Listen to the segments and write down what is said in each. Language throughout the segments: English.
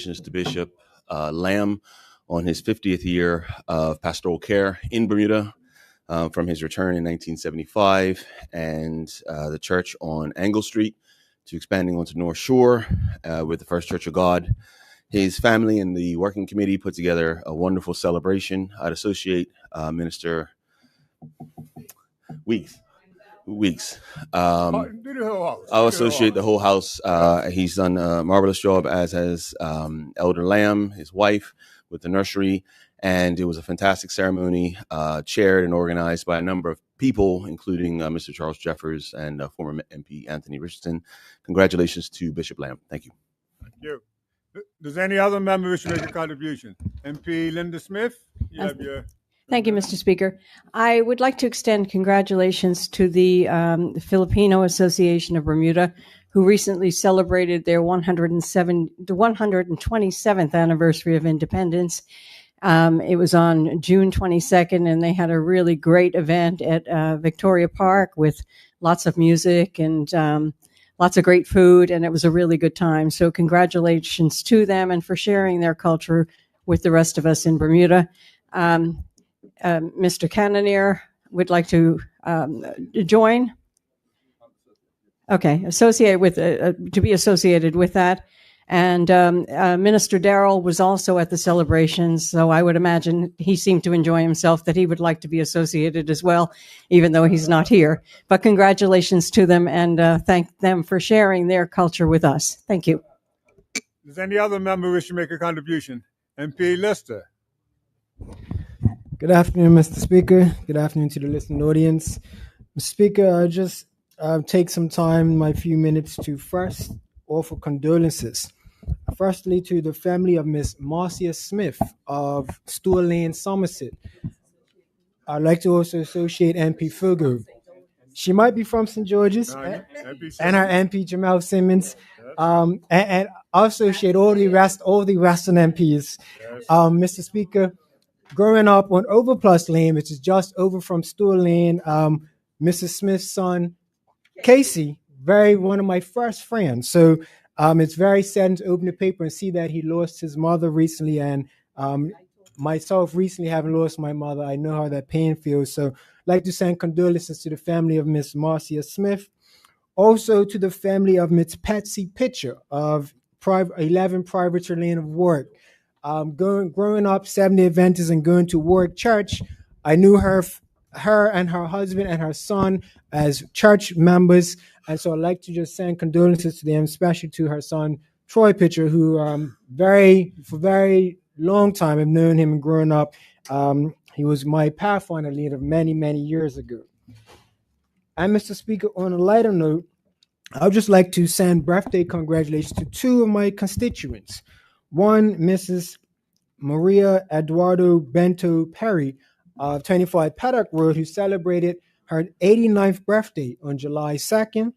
congratulations to Bishop Lamb on his 50th year of pastoral care in Bermuda from his return in 1975 and the church on Angle Street to expanding onto North Shore with the First Church of God. His family and the working committee put together a wonderful celebration. I'd associate Minister Weeks. I'll associate the whole house. He's done a marvelous job, as has Elder Lamb, his wife, with the nursery. And it was a fantastic ceremony, chaired and organized by a number of people, including Mr. Charles Jeffers and former MP Anthony Richardson. Congratulations to Bishop Lamb. Thank you. Thank you. Does any other member wish to make a contribution? MP Linda Smith, you have your... Thank you, Mr. Speaker. I would like to extend congratulations to the Filipino Association of Bermuda, who recently celebrated their 127th anniversary of independence. It was on June 22nd, and they had a really great event at Victoria Park with lots of music and lots of great food, and it was a really good time. So congratulations to them and for sharing their culture with the rest of us in Bermuda. Mr. Cannonier would like to join. Okay, associate with to be associated with that. And Minister Darrell was also at the celebrations, so I would imagine he seemed to enjoy himself, that he would like to be associated as well, even though he's not here. But congratulations to them, and thank them for sharing their culture with us. Thank you. Does any other member wish to make a contribution? MP Lister. Good afternoon, Mr. Speaker. Good afternoon to the listening audience. Mr. Speaker, I just take some time, my few minutes, to first offer condolences. Firstly, to the family of Miss Marcia Smith of Stour Lane, Somerset. I'd like to also associate MP Fogo. She might be from St. George's, and our MP Jamal Simmons, and I'll associate all the rest of MPs. Mr. Speaker, growing up on Overplus Lane, which is just over from Stour Lane, Mrs. Smith's son, Casey, one of my first friends. So it's very sad to open the paper and see that he lost his mother recently, and myself recently having lost my mother, I know how that pain feels. So I'd like to send condolences to the family of Miss Marcia Smith. Also to the family of Miss Patsy Pitcher of 11 Privateer Lane of Warwick. Growing up 70 Adventist and going to Warwick Church, I knew her and her husband and her son as church members, and so I'd like to just send condolences to them, especially to her son Troy Pitcher, who for very long time I've known him and growing up. He was my Pathfinder leader many years ago. And Mr. Speaker, on a lighter note, I would just like to send birthday congratulations to two of my constituents. One, Mrs. Maria Eduardo Bento Perry of 25 Paddock Road, who celebrated her 89th birthday on July 2nd.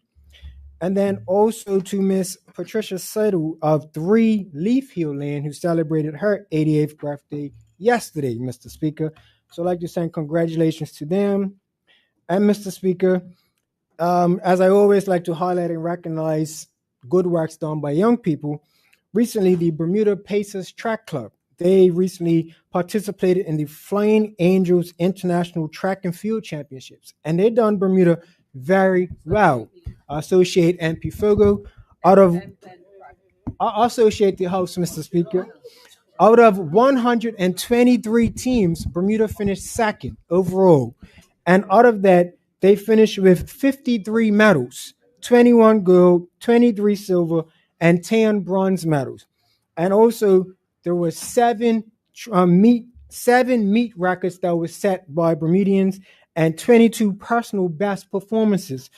And then also to Miss Patricia Settle of 3 Leaf Hill Lane, who celebrated her 88th birthday yesterday, Mr. Speaker. So I'd like to send congratulations to them. And Mr. Speaker, as I always like to highlight and recognize good works done by young people, recently the Bermuda Pacers Track Club, they recently participated in the Flying Angels International Track and Field Championships, and they done Bermuda very well. I associate MP Fogo. I associate the house, Mr. Speaker. Out of 123 teams, Bermuda finished second overall. And out of that, they finished with 53 medals, 21 gold, 23 silver, and 10 bronze medals. And also, there were seven meet records that were set by Bermudians and 22 personal best performances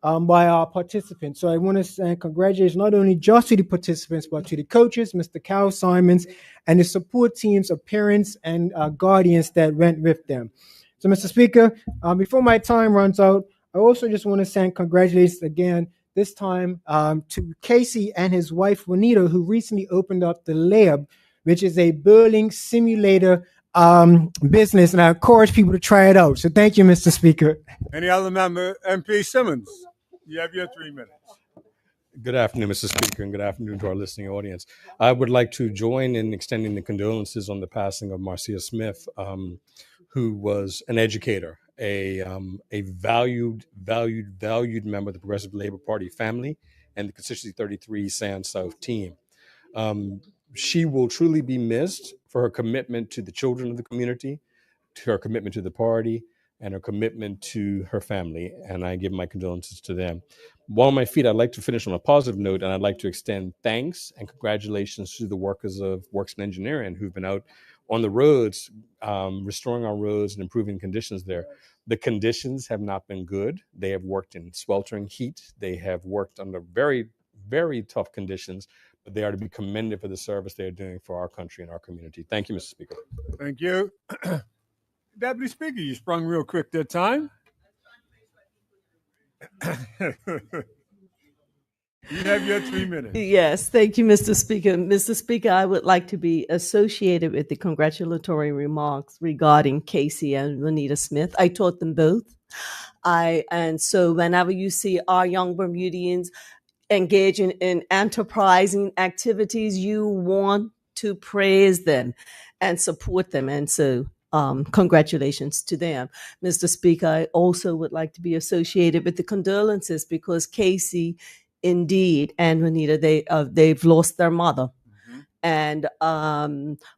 by our participants. So I want to say congratulations not only just to the participants, but to the coaches, Mr. Cal Simons, and the support teams of parents and guardians that went with them. So, Mr. Speaker, before my time runs out, I also just want to send congratulations again, this time to Casey and his wife, Juanita, who recently opened up the Lab, which is a building simulator business, and I encourage people to try it out. So thank you, Mr. Speaker. Any other member? MP Simmons, you have your 3 minutes. Good afternoon, Mr. Speaker, and good afternoon to our listening audience. I would like to join in extending the condolences on the passing of Marcia Smith, who was an educator, a valued member of the Progressive Labor Party family and the Constituency 33 San South team. She will truly be missed for her commitment to the children of the community, to her commitment to the party, and her commitment to her family, and I give my condolences to them. While on my feet, I'd like to finish on a positive note, and I'd like to extend thanks and congratulations to the workers of Works and Engineering who've been out on the roads, restoring our roads and improving conditions there. The conditions have not been good. They have worked in sweltering heat. They have worked under very, very tough conditions, but they are to be commended for the service they are doing for our country and our community. Thank you, Mr. Speaker. Thank you. Deputy Speaker, you sprung real quick that time. You have your 3 minutes. Yes, thank you, Mr. Speaker. Mr. Speaker, I would like to be associated with the congratulatory remarks regarding Casey and Juanita Smith. I taught them both. And so whenever you see our young Bermudians engaging in enterprising activities, you want to praise them and support them. And so congratulations to them. Mr. Speaker, I also would like to be associated with the condolences because Casey, indeed, and Juanita, they've lost their mother. And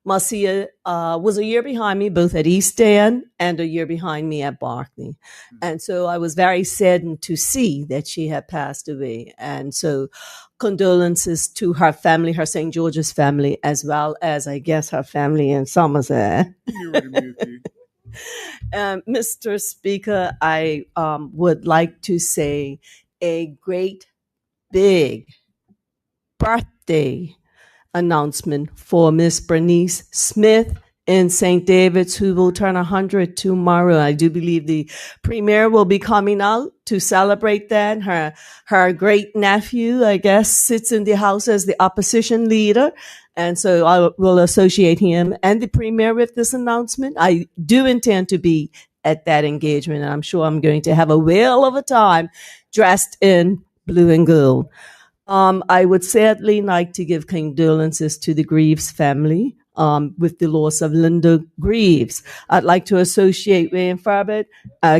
Marcia was a year behind me, both at East End and a year behind me at Berkeley. And so I was very saddened to see that she had passed away. And so condolences to her family, her St. George's family, as well as, I guess, her family in Somerset. Mr. Speaker, I would like to say a great big birthday announcement for Miss Bernice Smith in St. David's, who will turn 100 tomorrow. I do believe the premier will be coming out to celebrate that. Her great nephew, I guess, sits in the House as the opposition leader. And so I will associate him and the premier with this announcement. I do intend to be at that engagement, and I'm sure I'm going to have a whale of a time dressed in blue and gold. I would sadly like to give condolences to the Greaves family with the loss of Linda Greaves. I'd like to associate Wayne Farbett,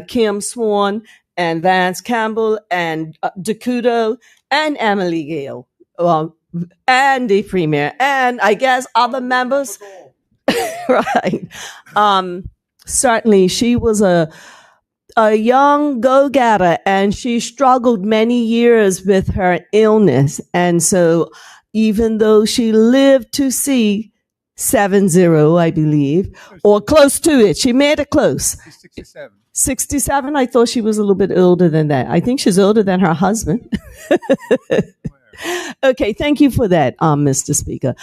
Kim Swan, and Vance Campbell, and Dakudo, and Emily Gale, and the premier, and I guess other members. Right. Certainly, she was a young go-getter, and she struggled many years with her illness. And so even though she lived to see 70, I believe, or close to it, she made it close. 67. 67? I thought she was a little bit older than that. I think she's older than her husband. Okay, thank you for that, Mr. Speaker.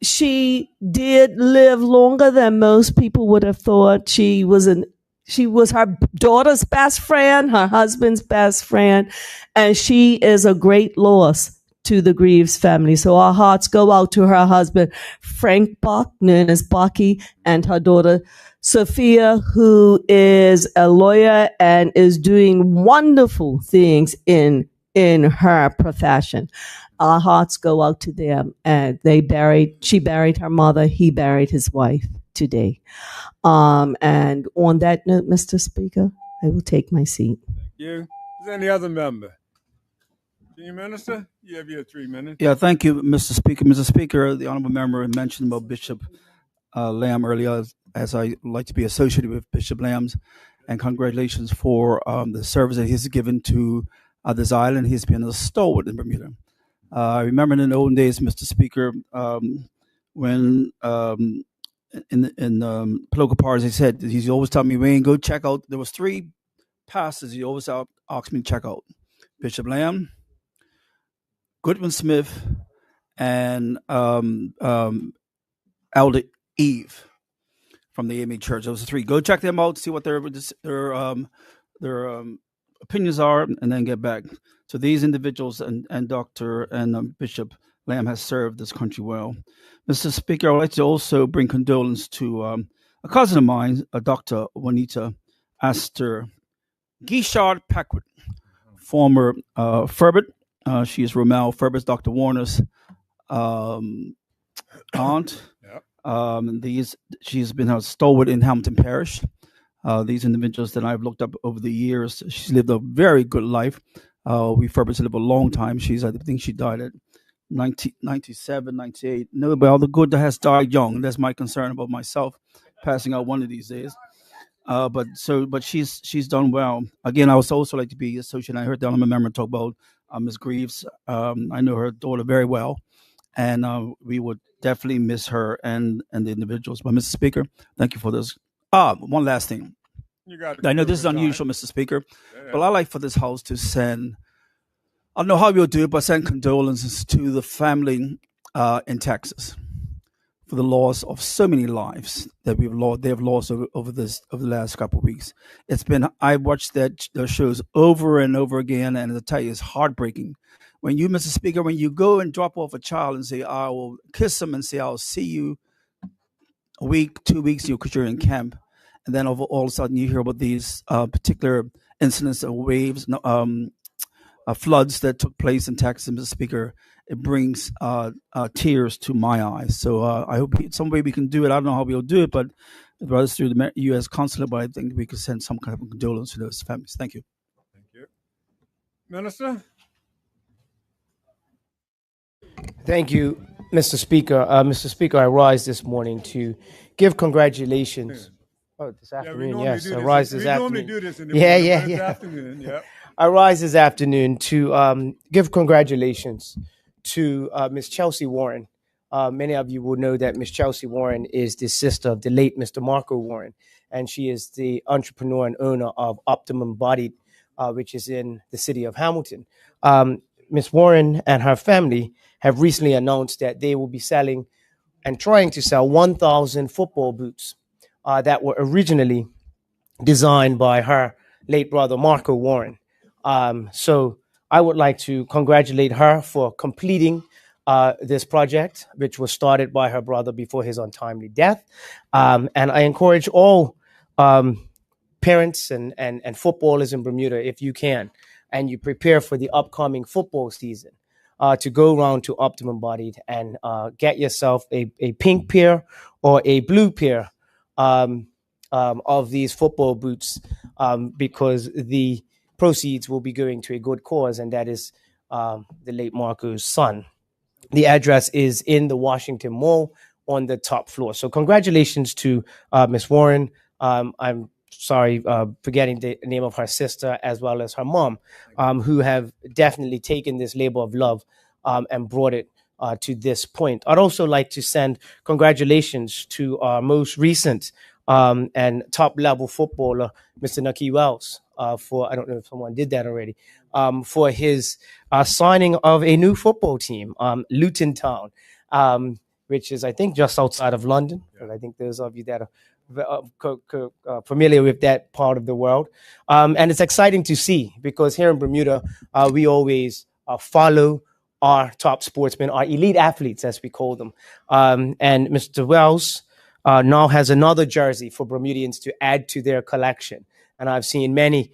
She did live longer than most people would have thought. She was her daughter's best friend, her husband's best friend, and she is a great loss to the Greaves family. So our hearts go out to her husband, Frank Buck, known as Bucky, and her daughter, Sophia, who is a lawyer and is doing wonderful things in her profession. Our hearts go out to them. And she buried her mother, he buried his wife today. And on that note, Mr. Speaker, I will take my seat. Thank you. Is there any other member? Senior Minister, you have your 3 minutes. Yeah, thank you, Mr. Speaker. Mr. Speaker, the honorable member mentioned about Bishop Lamb earlier, as I like to be associated with Bishop Lamb's, and congratulations for the service that he's given to this island. He's been a stalwart in Bermuda. I remember in the olden days, Mr. Speaker, when in political parties, he said, he's always telling me, Wayne, go check out. There was 3 pastors he always asked me to check out: Bishop Lamb, Goodwin Smith, and Elder Eve from the AME Church. Those 3. Go check them out, see what their opinions are, and then get back. So these individuals and Dr. and Bishop Lamb has served this country well. Mr. Speaker, I would like to also bring condolence to a cousin of mine, Dr. Juanita Astor Guichard Packwood, former Furbitt She is Romel Ferbers, Dr. Warner's aunt. She's been a stalwart in Hamilton Parish. These individuals that I've looked up over the years, she's lived a very good life. We Ferbers live a long time. I think she died at 97, 98. No, but all the good that has died young. That's my concern about myself passing out one of these days. But she's done well. Again, I would also like to be associated. I heard the honorable member talk about Ms. Greaves. I know her daughter very well, and we would definitely miss her and the individuals. But Mr. Speaker, thank you for this. One last thing. I know this is unusual, Mr. Speaker, but I like for this House to send. I don't know how we'll do it, but send condolences to the family in Texas for the loss of so many lives that they've lost over the last couple of weeks. I watched those shows over and over again, and I tell you, it's heartbreaking. When you, Mr. Speaker, when you go and drop off a child and say, I will kiss them and say, I'll see you a week, 2 weeks, because you're in camp, and then all of a sudden you hear about these particular incidents of waves, floods that took place in Texas, Mr. Speaker, it brings tears to my eyes. So I hope some way we can do it. I don't know how we'll do it, but whether it's through the U.S. consulate, but I think we could send some kind of condolence to those families. Thank you. Thank you. Minister? Thank you, Mr. Speaker. Mr. Speaker, I rise this morning to give congratulations. Oh, this afternoon, yes. I rise this afternoon. We normally do this in the morning, afternoon, yeah. I rise this afternoon to give congratulations to Miss Chelsea Warren. Many of you will know that Miss Chelsea Warren is the sister of the late Mr. Marco Warren, and she is the entrepreneur and owner of Optimum Bodied, which is in the city of Hamilton. Miss Warren and her family have recently announced that they will be selling and trying to sell 1,000 football boots that were originally designed by her late brother, Marco Warren. So I would like to congratulate her for completing this project, which was started by her brother before his untimely death. And I encourage all parents and footballers in Bermuda, if you can, and you prepare for the upcoming football season, to go around to Optimum Bodied and get yourself a pink pair or a blue pair of these football boots, because the proceeds will be going to a good cause, and that is the late Marco's son. The address is in the Washington Mall on the top floor. So congratulations to Miss Warren. I'm sorry, forgetting the name of her sister as well as her mom, who have definitely taken this labor of love and brought it to this point. I'd also like to send congratulations to our most recent and top-level footballer, Mr. Naki Wells, for, I don't know if someone did that already, for his signing of a new football team, Luton Town, which is, I think, just outside of London. And I think those of you that are familiar with that part of the world. And it's exciting to see, because here in Bermuda, we always follow our top sportsmen, our elite athletes, as we call them. And Mr. Wells now has another jersey for Bermudians to add to their collection. And I've seen many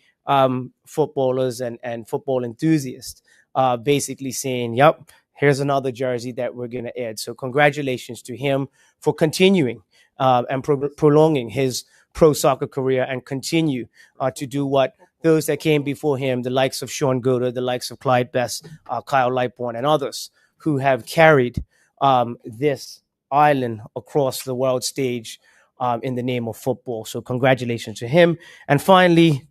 footballers and football enthusiasts basically saying, yep, here's another jersey that we're going to add. So congratulations to him for continuing and prolonging his pro soccer career, and continue to do what those that came before him, the likes of Sean Goder, the likes of Clyde Best, Kyle Lightbourne, and others who have carried this island across the world stage in the name of football. So congratulations to him. And finally,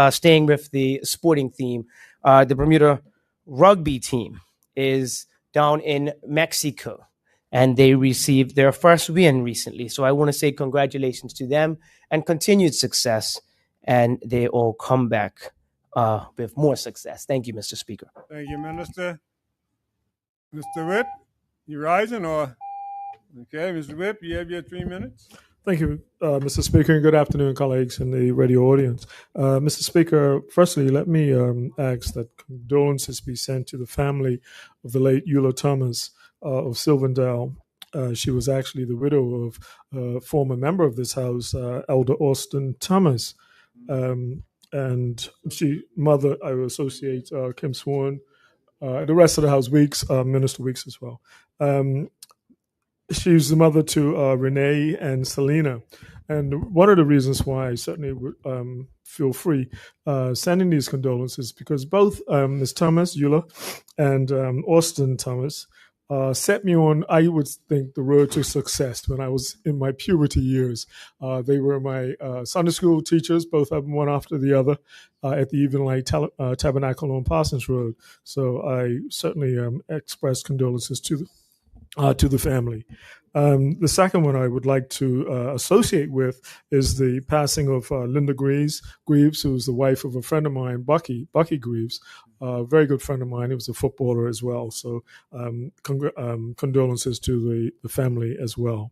staying with the sporting theme, the Bermuda rugby team is down in Mexico, and they received their first win recently. So I want to say congratulations to them and continued success, and they all come back with more success. Thank you, Mr. Speaker. Thank you, Minister. Mr. Whip, you rising or? Okay, Mr. Whip, you have your 3 minutes. Thank you, Mr. Speaker, and good afternoon, colleagues in the radio audience. Mr. Speaker, firstly, let me ask that condolences be sent to the family of the late Eula Thomas of Silverdale. She was actually the widow of a former member of this house, Elder Austin Thomas. And I associate Kim Swan the rest of the house, Weeks, Minister Weeks as well. She's the mother to Renee and Selena. And one of the reasons why I certainly would feel free sending these condolences, because both Ms. Thomas, Eula, and Austin Thomas set me on, I would think, the road to success when I was in my puberty years. They were my Sunday school teachers, both of them one after the other, at the Even Light Tabernacle on Parsons Road. So I certainly express condolences to the family. The second one I would like to associate with is the passing of Linda Greaves, who was the wife of a friend of mine, Bucky Greaves, a very good friend of mine. He was a footballer as well. So condolences to the family as well.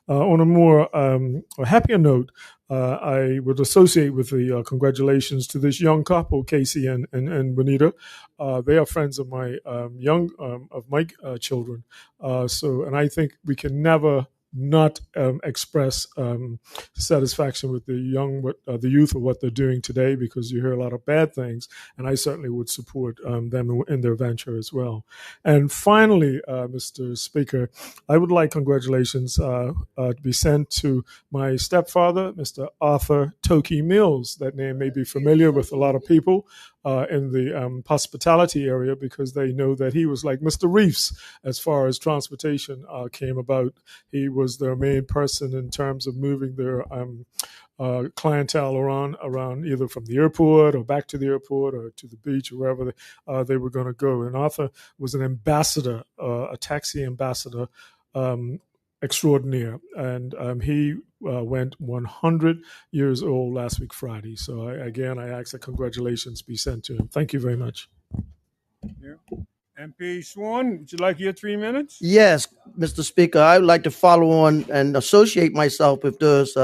On a more happier note, I would associate with the congratulations to this young couple, Casey and Bonita. They are friends of my children. And I think we can never not express satisfaction with the youth of what they're doing today, because you hear a lot of bad things, and I certainly would support them in their venture as well. And finally, Mr. Speaker, I would like congratulations to be sent to my stepfather, Mr. Arthur Toki Mills. That name may be familiar with a lot of people in the hospitality area, because they know that he was like Mr. Reefs as far as transportation came about. He was their main person in terms of moving their clientele around either from the airport or back to the airport or to the beach or wherever they were going to go. And Arthur was an ambassador, a taxi ambassador extraordinaire, and he went 100 years old last week Friday. So I ask that congratulations be sent to him. Thank you very much. Yeah. MP Swan, would you like your 3 minutes? Yes, Mr. Speaker, I would like to follow on and associate myself with those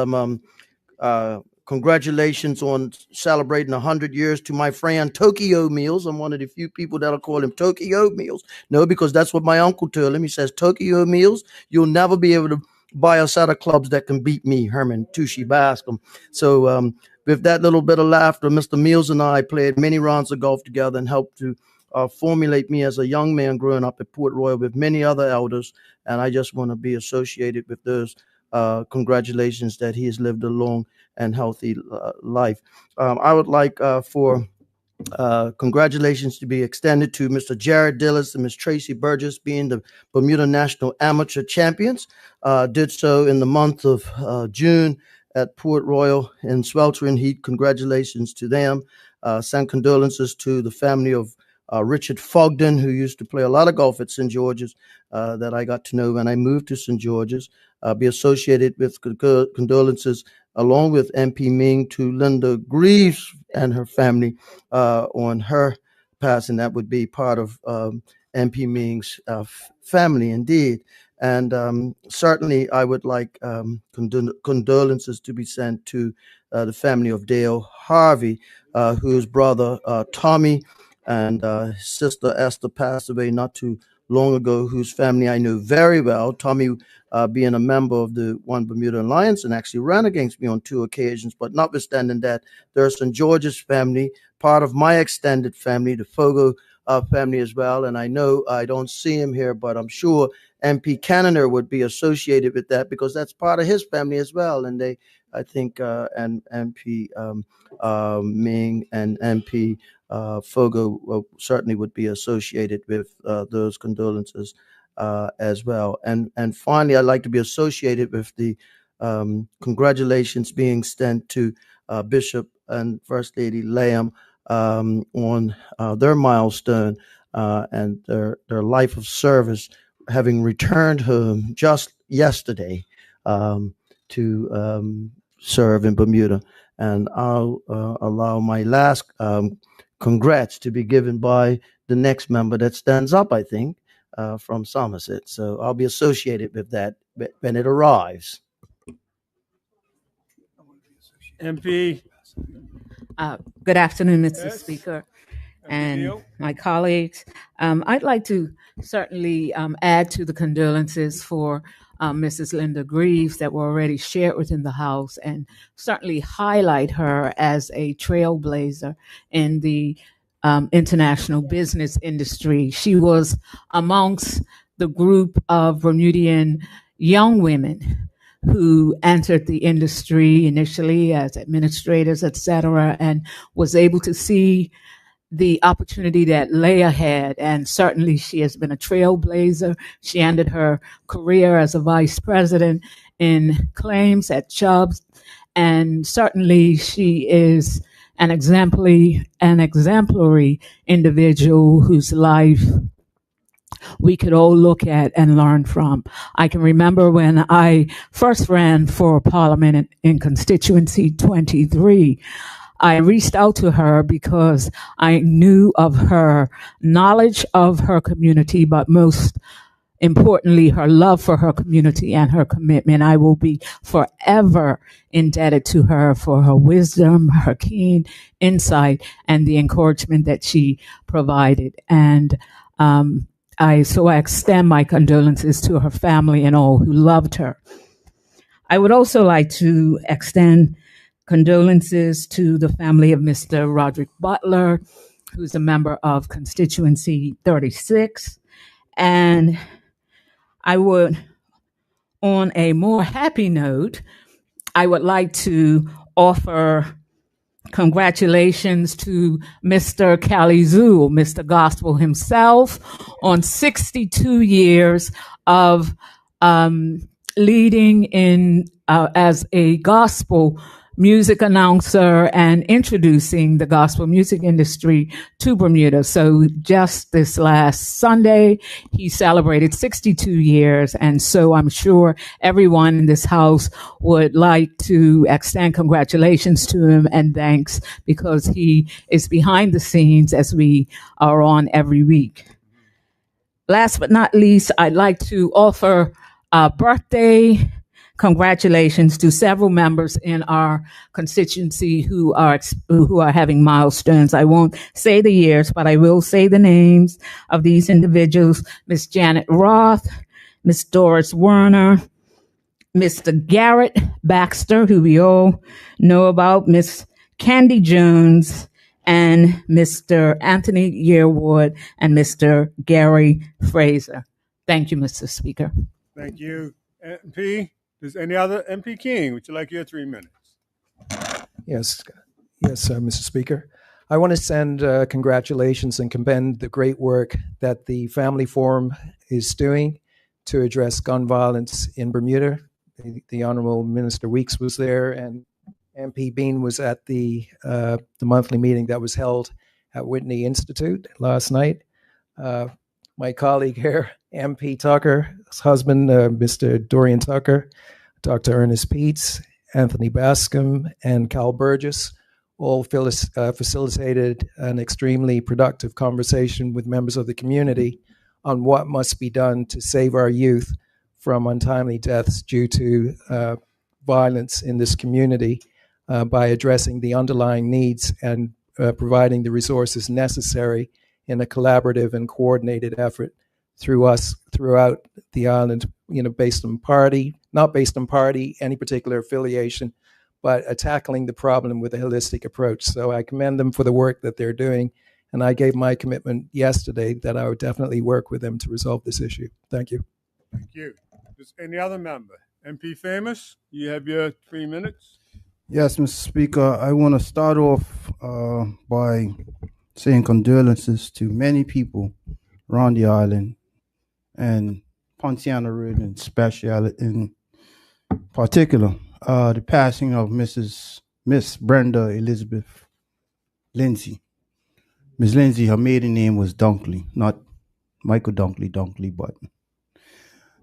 congratulations on celebrating 100 years to my friend Tokyo Mills. I'm one of the few people that'll call him Tokyo Mills. No, because that's what my uncle told him. He says, Tokyo Mills, you'll never be able to buy a set of clubs that can beat me, Herman Tushy Bascom. So with that little bit of laughter, Mr. Mills and I played many rounds of golf together and helped to formulate me as a young man growing up at Port Royal with many other elders. And I just want to be associated with those congratulations that he has lived a long and healthy life. I would like for congratulations to be extended to Mr. Jared Dillis and Ms. Tracy Burgess, being the Bermuda National Amateur Champions. Did so in the month of June at Port Royal in sweltering heat. Congratulations to them. Send condolences to the family of Richard Fogden, who used to play a lot of golf at St. George's, that I got to know when I moved to St. George's. Be associated with condolences along with MP Ming to Linda Greaves and her family on her passing. That would be part of MP Ming's family indeed. And certainly I would like condolences to be sent to the family of Dale Harvey, whose brother Tommy and his sister Esther passed away not too long ago, whose family I know very well. Tommy being a member of the One Bermuda Alliance and actually ran against me on 2 occasions. But notwithstanding that, there's St. George's family, part of my extended family, the Fogo family as well. And I know I don't see him here, but I'm sure MP Cannoner would be associated with that, because that's part of his family as well. And they, I think, and MP Ming and MP Fogo certainly would be associated with those condolences as well. And finally, I'd like to be associated with the congratulations being sent to Bishop and First Lady Lamb on their milestone and their life of service, having returned home just yesterday to serve in Bermuda. And I'll allow my last congrats to be given by the next member that stands up, I think, from Somerset. So I'll be associated with that when it arrives. MP. Good afternoon, Mr. Yes. Speaker MP and Neal. my colleagues. I'd like to certainly add to the condolences for Mrs. Linda Greaves that were already shared within the House, and certainly highlight her as a trailblazer in the international business industry. She was amongst the group of Bermudian young women who entered the industry initially as administrators, etc., and was able to see the opportunity that lay ahead. And certainly she has been a trailblazer. She ended her career as a vice president in claims at Chubb's. And certainly she is an exemplary individual whose life we could all look at and learn from. I can remember when I first ran for Parliament in constituency 23, I reached out to her because I knew of her knowledge of her community, but most importantly, her love for her community and her commitment. I will be forever indebted to her for her wisdom, her keen insight, and the encouragement that she provided. And I extend my condolences to her family and all who loved her. I would also like to extend condolences to the family of Mr. Roderick Butler, who's a member of constituency 36. And I would, on a more happy note, I would like to offer congratulations to Mr. Kalizul, Mr. Gospel himself, on 62 years of leading in as a gospel music announcer and introducing the gospel music industry to Bermuda. So just this last Sunday, he celebrated 62 years. And so I'm sure everyone in this house would like to extend congratulations to him and thanks, because he is behind the scenes as we are on every week. Last but not least, I'd like to offer a birthday congratulations to several members in our constituency who are having milestones. I won't say the years, but I will say the names of these individuals: Miss Janet Roth, Miss Doris Werner, Mr. Garrett Baxter, who we all know about, Miss Candy Jones, and Mr. Anthony Yearwood, and Mr. Gary Fraser. Thank you, Mr. Speaker. Thank you. MP, does any other MP King, would you like your 3 minutes? Yes, Mr. Speaker. I want to send congratulations and commend the great work that the Family Forum is doing to address gun violence in Bermuda. The Honorable Minister Weeks was there, and MP Bean was at the monthly meeting that was held at Whitney Institute last night. My colleague here, MP Tucker's husband, Mr. Dorian Tucker, Dr. Ernest Peets, Anthony Bascom, and Cal Burgess all facilitated an extremely productive conversation with members of the community on what must be done to save our youth from untimely deaths due to violence in this community by addressing the underlying needs and providing the resources necessary in a collaborative and coordinated effort throughout the island, not based on party, any particular affiliation, but tackling the problem with a holistic approach. So I commend them for the work that they're doing, and I gave my commitment yesterday that I would definitely work with them to resolve this issue. Thank you. Thank you. Does any other member? MP Famous, you have your 3 minutes. Yes, Mr. Speaker, I want to start off by saying condolences to many people around the island, and Ponciana Road in particular, the passing of Miss Brenda Elizabeth Lindsay. Miss Lindsay, her maiden name was Dunkley, not Michael Dunkley, but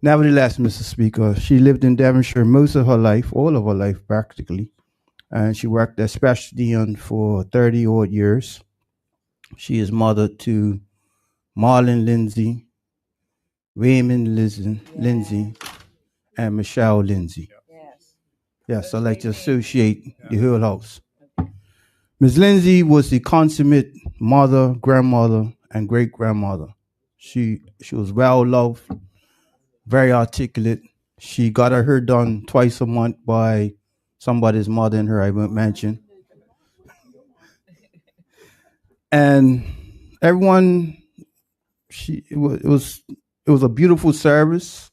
nevertheless, Mr. Speaker, she lived in Devonshire most of her life, all of her life practically, and she worked as Special Dean for 30 odd years. She is mother to Marlon Lindsay, Raymond Lindsay, and Michelle Lindsay. Yes, I like to associate the whole house. Ms. Lindsay was the consummate mother, grandmother, and great-grandmother. She was well-loved, very articulate. She got her hair done twice a month by somebody's mother and her, I won't mention. and everyone, it was a beautiful service.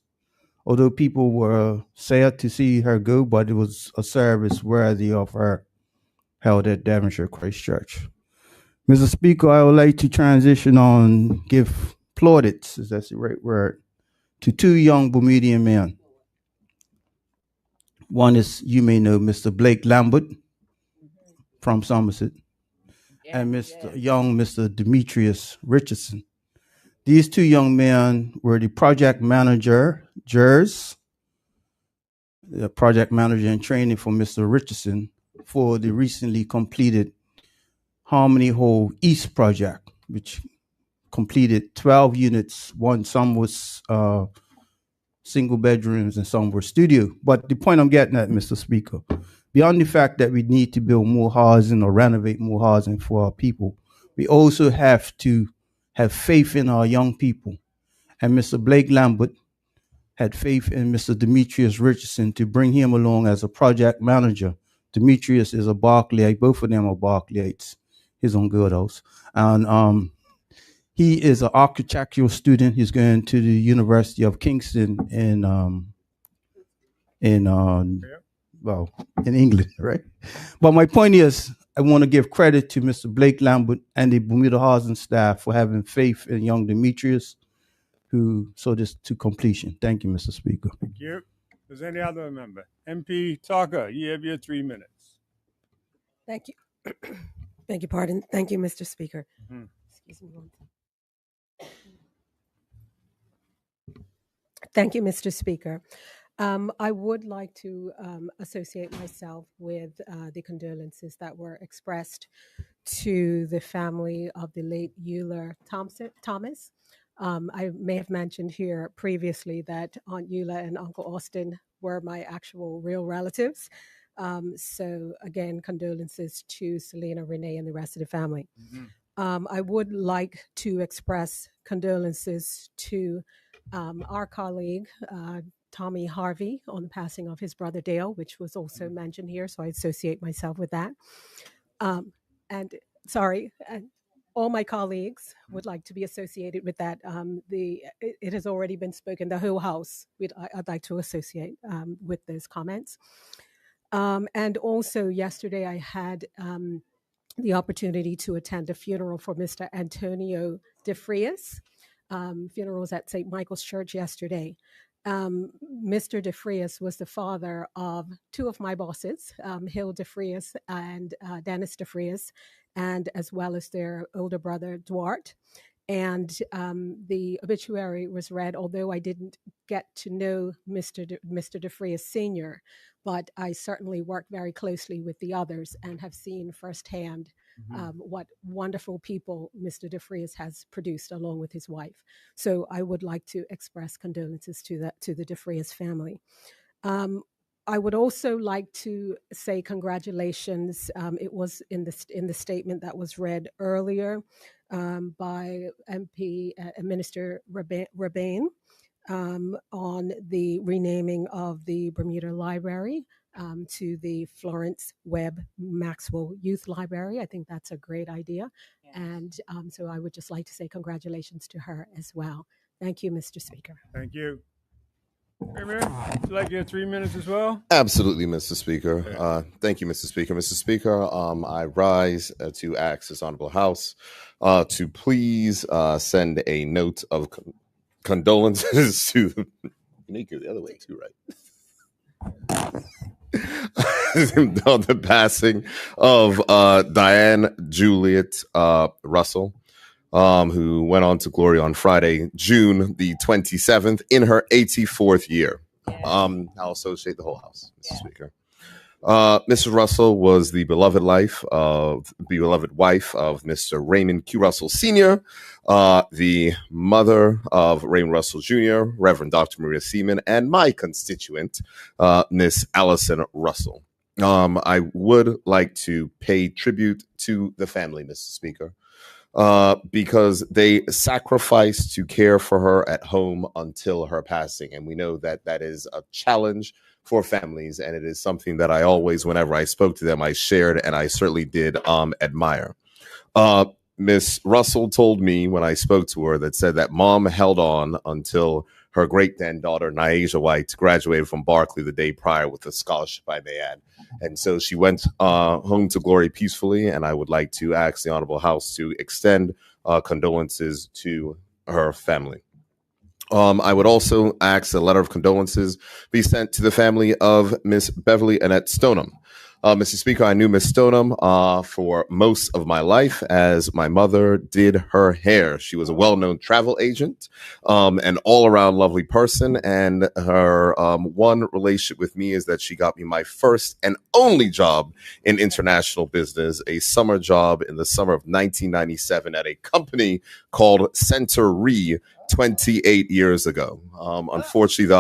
Although people were sad to see her go, but it was a service worthy of her, held at Devonshire Christ Church. Mr. Speaker, I would like to transition on, give plaudits, is that the right word, to two young Bermudian men. One is, you may know, Mr. Blake Lambert from Somerset, and Mr. Demetrius Richardson. These two young men were the project managers, the project manager in training for Mr. Richardson for the recently completed Harmony Hall East project, which completed 12 units. Some was single bedrooms and some were studio. But the point I'm getting at, Mr. Speaker, beyond the fact that we need to build more housing or renovate more housing for our people, we also have to have faith in our young people. And Mr. Blake Lambert had faith in Mr. Demetrius Richardson to bring him along as a project manager. Demetrius is a Barclayite. Both of them are Barclayites. He's on Good House. And he is an architectural student. He's going to the University of Kingston in England, right? But my point is, I want to give credit to Mr. Blake Lambert and the Bermuda Housing staff for having faith in young Demetrius, who saw this to completion. Thank you, Mr. Speaker. Thank you. Does any other member? MP Tucker, you have your 3 minutes. Thank you. Thank you, pardon. Thank you, Mr. Speaker. Mm-hmm. Excuse me. Thank you, Mr. Speaker. I would like to associate myself with the condolences that were expressed to the family of the late Eula Thomas. I may have mentioned here previously that Aunt Eula and Uncle Austin were my actual real relatives. So again, condolences to Selena, Renee, and the rest of the family. Mm-hmm. I would like to express condolences to our colleague, Tommy Harvey, on the passing of his brother Dale, which was also mentioned here. So I associate myself with that. And all my colleagues would like to be associated with that. It has already been spoken, the whole house, I'd like to associate with those comments. And also yesterday I had the opportunity to attend a funeral for Mr. Antonio De Frias. Funerals at St. Michael's Church yesterday. Mr. De Frias was the father of two of my bosses, Hill De Frias and Dennis De Frias, and as well as their older brother, Duarte. And the obituary was read, although I didn't get to know Mr. De Frias Sr., but I certainly worked very closely with the others and have seen firsthand what wonderful people Mr. De Frias has produced along with his wife. So I would like to express condolences to the De Frias family. I would also like to say congratulations. It was in the statement that was read earlier by MP Minister Rabane on the renaming of the Bermuda Library to the Florence Webb Maxwell Youth Library. I think that's a great idea. Yes. And so I would just like to say congratulations to her as well. Thank you, Mr. Speaker. Thank you. Premier, would you like your 3 minutes as well? Absolutely, Mr. Speaker. Thank you, Mr. Speaker. Mr. Speaker, I rise to ask this Honorable House to please send a note of condolences to... You need to go the other way too, right? On the passing of Diane Juliet Russell, who went on to glory on Friday, June the 27th, in her 84th year. I'll associate the whole House, Mr. Speaker. Mrs. Russell was the beloved wife of Mr. Raymond Q. Russell Sr., the mother of Raymond Russell Jr., Reverend Dr. Maria Seaman, and my constituent, Miss Allison Russell. I would like to pay tribute to the family, Mr. Speaker, because they sacrificed to care for her at home until her passing. And we know that that is a challenge for families, and it is something that I always, whenever I spoke to them, I shared and I certainly did admire. Miss Russell told me when I spoke to her that said that mom held on until her great-granddaughter, Naija White, graduated from Berkeley the day prior with a scholarship, I may add. And so she went home to glory peacefully, and I would like to ask the Honorable House to extend condolences to her family. I would also ask a letter of condolences be sent to the family of Miss Beverly Annette Stoneham. Mr. Speaker, I knew Miss Stoneham for most of my life as my mother did her hair. She was a well-known travel agent, an all-around lovely person, and her one relationship with me is that she got me my first and only job in international business, a summer job in the summer of 1997 at a company called Century 28 years ago. Unfortunately,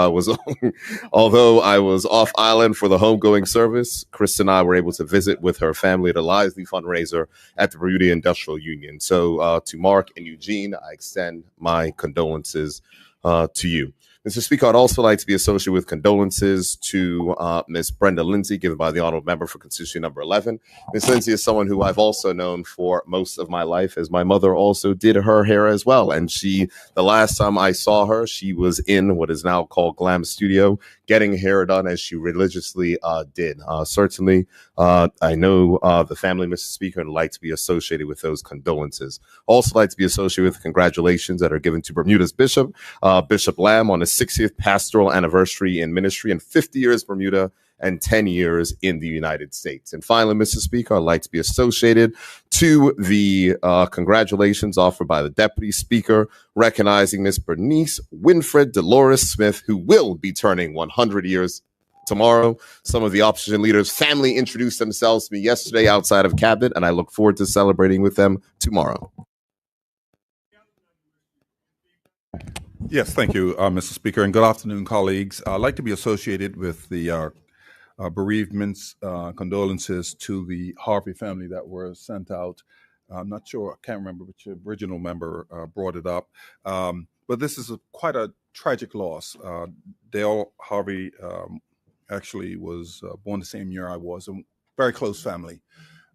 although I was off island for the homegoing service, Chris and I were able to visit with her family at a lively fundraiser at the Bermuda Industrial Union. So to Mark and Eugene, I extend my condolences to you. Mr. Speaker, I'd also like to be associated with condolences to Ms. Brenda Lindsay, given by the Honorable Member for Constituency number 11. Ms. Lindsay is someone who I've also known for most of my life, as my mother also did her hair as well. And the last time I saw her, she was in what is now called Glam Studio, getting hair done as she religiously did. Certainly, I know the family, Mr. Speaker, and like to be associated with those condolences. Also like to be associated with congratulations that are given to Bermuda's Bishop, Bishop Lamb, on his 60th pastoral anniversary in ministry and 50 years Bermuda and 10 years in the United States. And finally, Mr. Speaker, I'd like to be associated to the congratulations offered by the Deputy Speaker, recognizing Miss Bernice Winfred Dolores Smith, who will be turning 100 years tomorrow. Some of the opposition leaders' family introduced themselves to me yesterday outside of Cabinet, and I look forward to celebrating with them tomorrow. Yes, thank you, Mr. Speaker, and good afternoon, colleagues. I'd like to be associated with the bereavements, condolences to the Harvey family that were sent out. I'm not sure, I can't remember which original member brought it up, but this is quite a tragic loss. Dale Harvey actually was born the same year I was, a very close family.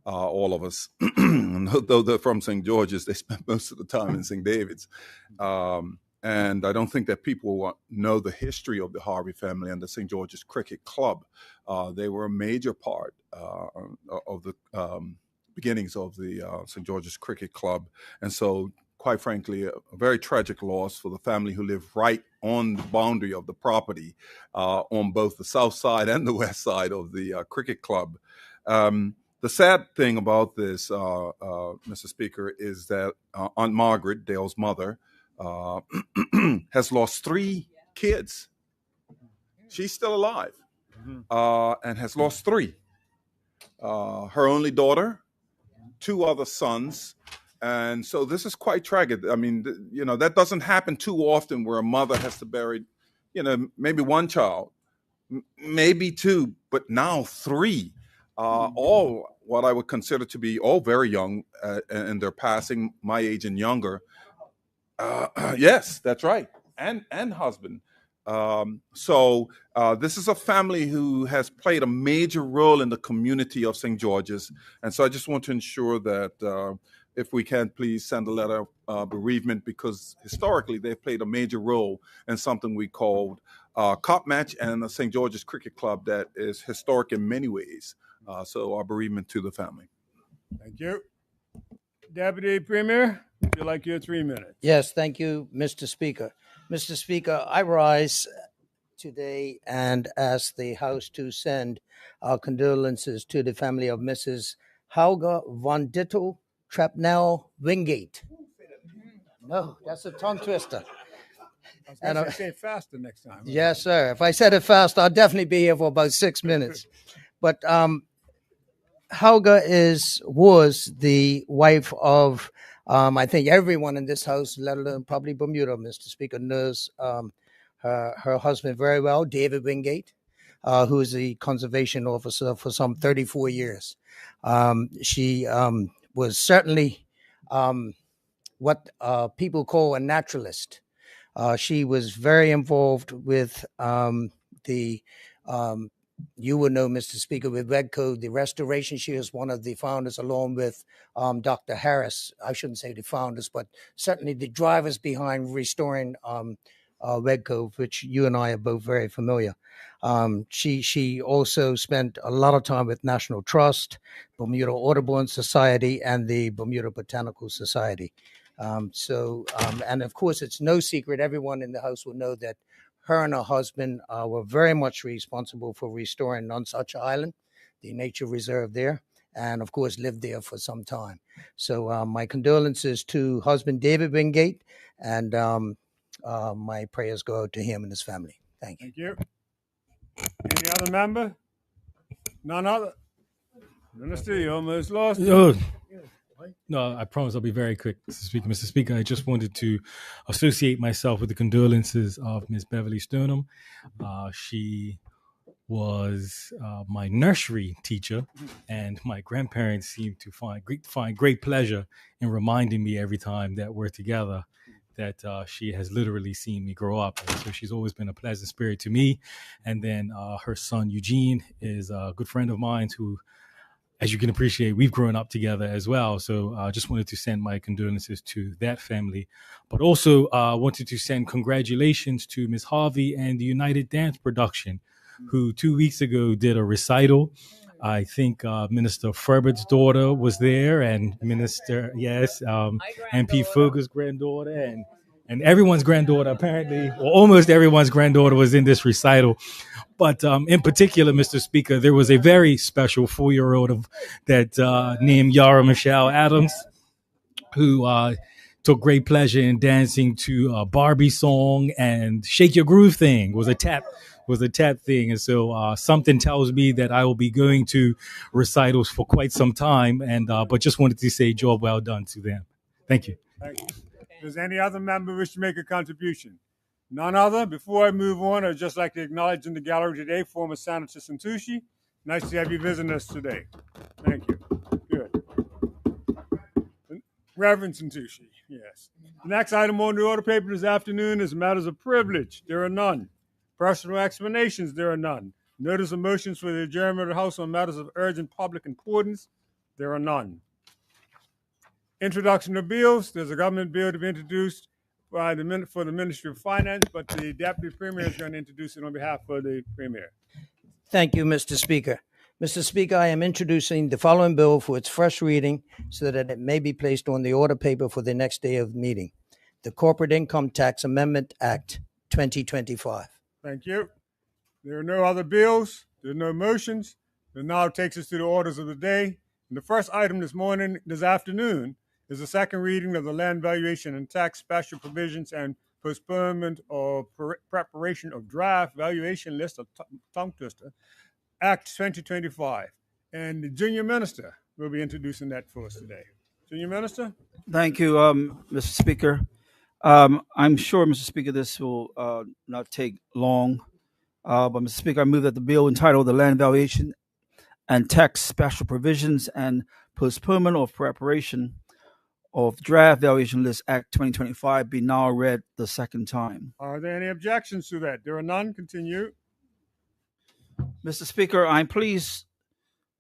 All of us, though they're from St. George's, they spent most of the time in St. David's. And I don't think that people know the history of the Harvey family and the St. George's Cricket Club. They were a major part of the beginnings of the St. George's Cricket Club. And so, quite frankly, a very tragic loss for the family who lived right on the boundary of the property on both the south side and the west side of the cricket club. The sad thing about this, Mr. Speaker, is that Aunt Margaret, Dale's mother, has lost 3 kids. She's still alive and has lost 3. Her only daughter, 2 other sons. And so this is quite tragic. I mean, that doesn't happen too often where a mother has to bury, maybe 1 child, maybe 2, but now 3. All what I would consider to be all very young, and they're passing my age and younger. Yes, that's right. And husband. So this is a family who has played a major role in the community of St. George's. And so I just want to ensure that if we can, please send a letter of bereavement, because historically they've played a major role in something we called Cop Match and the St. George's Cricket Club that is historic in many ways. So our bereavement to the family. Thank you. Deputy Premier, would you like your 3 minutes? Yes, thank you, Mr. Speaker. Mr. Speaker, I rise today and ask the House to send our condolences to the family of Mrs. Helga von Dittel Trapnell Wingate. No, that's a tongue twister. I was say it faster next time. Yes, sir. If I said it fast, I'll definitely be here for about 6 minutes. But Helga was the wife of, I think everyone in this house, let alone probably Bermuda, Mr. Speaker, knows her husband very well, David Wingate, who is the conservation officer for some 34 years. She was certainly what people call a naturalist. She was very involved with the you will know, Mr. Speaker, with Redco, the restoration. She is one of the founders, along with Dr. Harris. I shouldn't say the founders, but certainly the drivers behind restoring Redco, which you and I are both very familiar. She also spent a lot of time with National Trust, Bermuda Audubon Society, and the Bermuda Botanical Society. And of course, it's no secret, everyone in the House will know that her and her husband were very much responsible for restoring Nonsuch Island, the nature reserve there, and of course lived there for some time. So my condolences to husband David Wingate, and my prayers go out to him and his family. Thank you. Thank you. Any other member? None other? Minister, you almost lost it. No, I promise I'll be very quick, Mr. Speaker. Mr. Speaker, I just wanted to associate myself with the condolences of Ms. Beverly Stoneham. She was my nursery teacher, and my grandparents seem to find great pleasure in reminding me every time that we're together that she has literally seen me grow up. And so she's always been a pleasant spirit to me. And then her son, Eugene, is a good friend of mine who, as you can appreciate, we've grown up together as well. So I just wanted to send my condolences to that family, but also wanted to send congratulations to Ms. Harvey and the United Dance Production, who 2 weeks ago did a recital. I think Minister Ferbert's daughter was there, and Minister, MP Fogel's granddaughter, and everyone's granddaughter, apparently, or almost everyone's granddaughter was in this recital. But in particular, Mr. Speaker, there was a very special 4-year-old that named Yara Michelle Adams, who took great pleasure in dancing to a Barbie song, and Shake Your Groove thing was a tap thing. And so something tells me that I will be going to recitals for quite some time, and but just wanted to say job well done to them. Thank you. Thank you. Does any other member wish to make a contribution? None other? Before I move on, I'd just like to acknowledge in the gallery today former Senator Santucci. Nice to have you visiting us today. Thank you. Good. Reverend Santucci, yes. The next item on the order paper this afternoon is matters of privilege. There are none. Personal explanations, there are none. Notice of motions for the adjournment of the House on matters of urgent public importance, there are none. Introduction of bills. There's a government bill to be introduced by for the Ministry of Finance, but the Deputy Premier is going to introduce it on behalf of the Premier. Thank you, Mr. Speaker. Mr. Speaker, I am introducing the following bill for its first reading so that it may be placed on the order paper for the next day of the meeting. The Corporate Income Tax Amendment Act 2025. Thank you. There are no other bills. There are no motions. That now takes us to the orders of the day. And the first item this afternoon, is the second reading of the Land Valuation and Tax Special Provisions and Postponement of Preparation of Draft Valuation List of Tongue Twister, Act 2025. And the Junior Minister will be introducing that for us today. Junior Minister? Thank you, Mr. Speaker. I'm sure, Mr. Speaker, this will not take long. But, Mr. Speaker, I move that the bill entitled the Land Valuation and Tax Special Provisions and Postponement of Preparation of Draft Valuation List Act 2025 be now read the second time. Are there any objections to that? There are none. Continue. Mr. Speaker, I'm pleased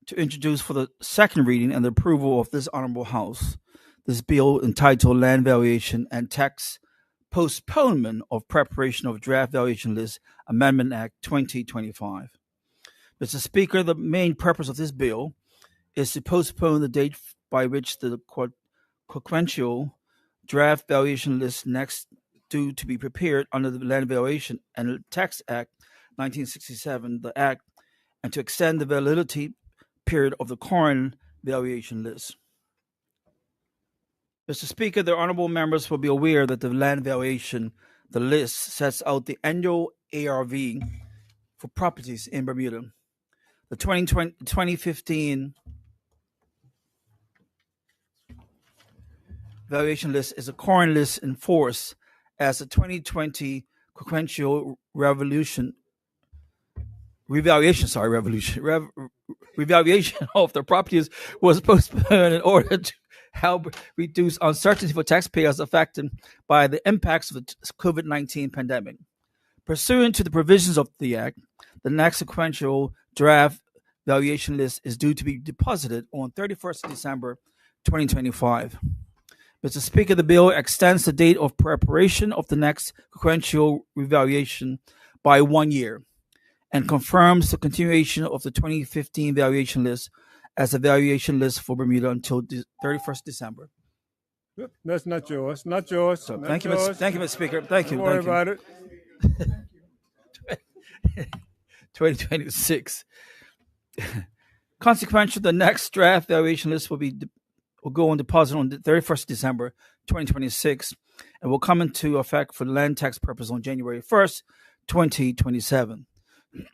to introduce for the second reading and the approval of this Honorable House this bill entitled Land Valuation and Tax Postponement of Preparation of Draft Valuation List Amendment Act 2025. Mr. Speaker, the main purpose of this bill is to postpone the date by which the sequential draft valuation list next due to be prepared under the Land Valuation and Tax Act 1967, the Act, and to extend the validity period of the current valuation list. Mr. Speaker, the honorable members will be aware that the land valuation, the list, sets out the annual ARV for properties in Bermuda. The 2015 valuation list is a current list in force as the 2020 sequential revaluation of the properties was postponed in order to help reduce uncertainty for taxpayers affected by the impacts of the COVID-19 pandemic. Pursuant to the provisions of the Act, the next sequential draft valuation list is due to be deposited on 31st December 2025. Mr. Speaker, the bill extends the date of preparation of the next sequential revaluation by 1 year and confirms the continuation of the 2015 valuation list as a valuation list for Bermuda until 31st December. That's not yours. Not yours. So not thank you, yours. Thank you, Mr. Speaker. Thank you. Don't worry Thank you. about it. 2026. Consequential, the next draft valuation list will go on deposit on the 31st December 2026 and will come into effect for land tax purpose on January 1st, 2027.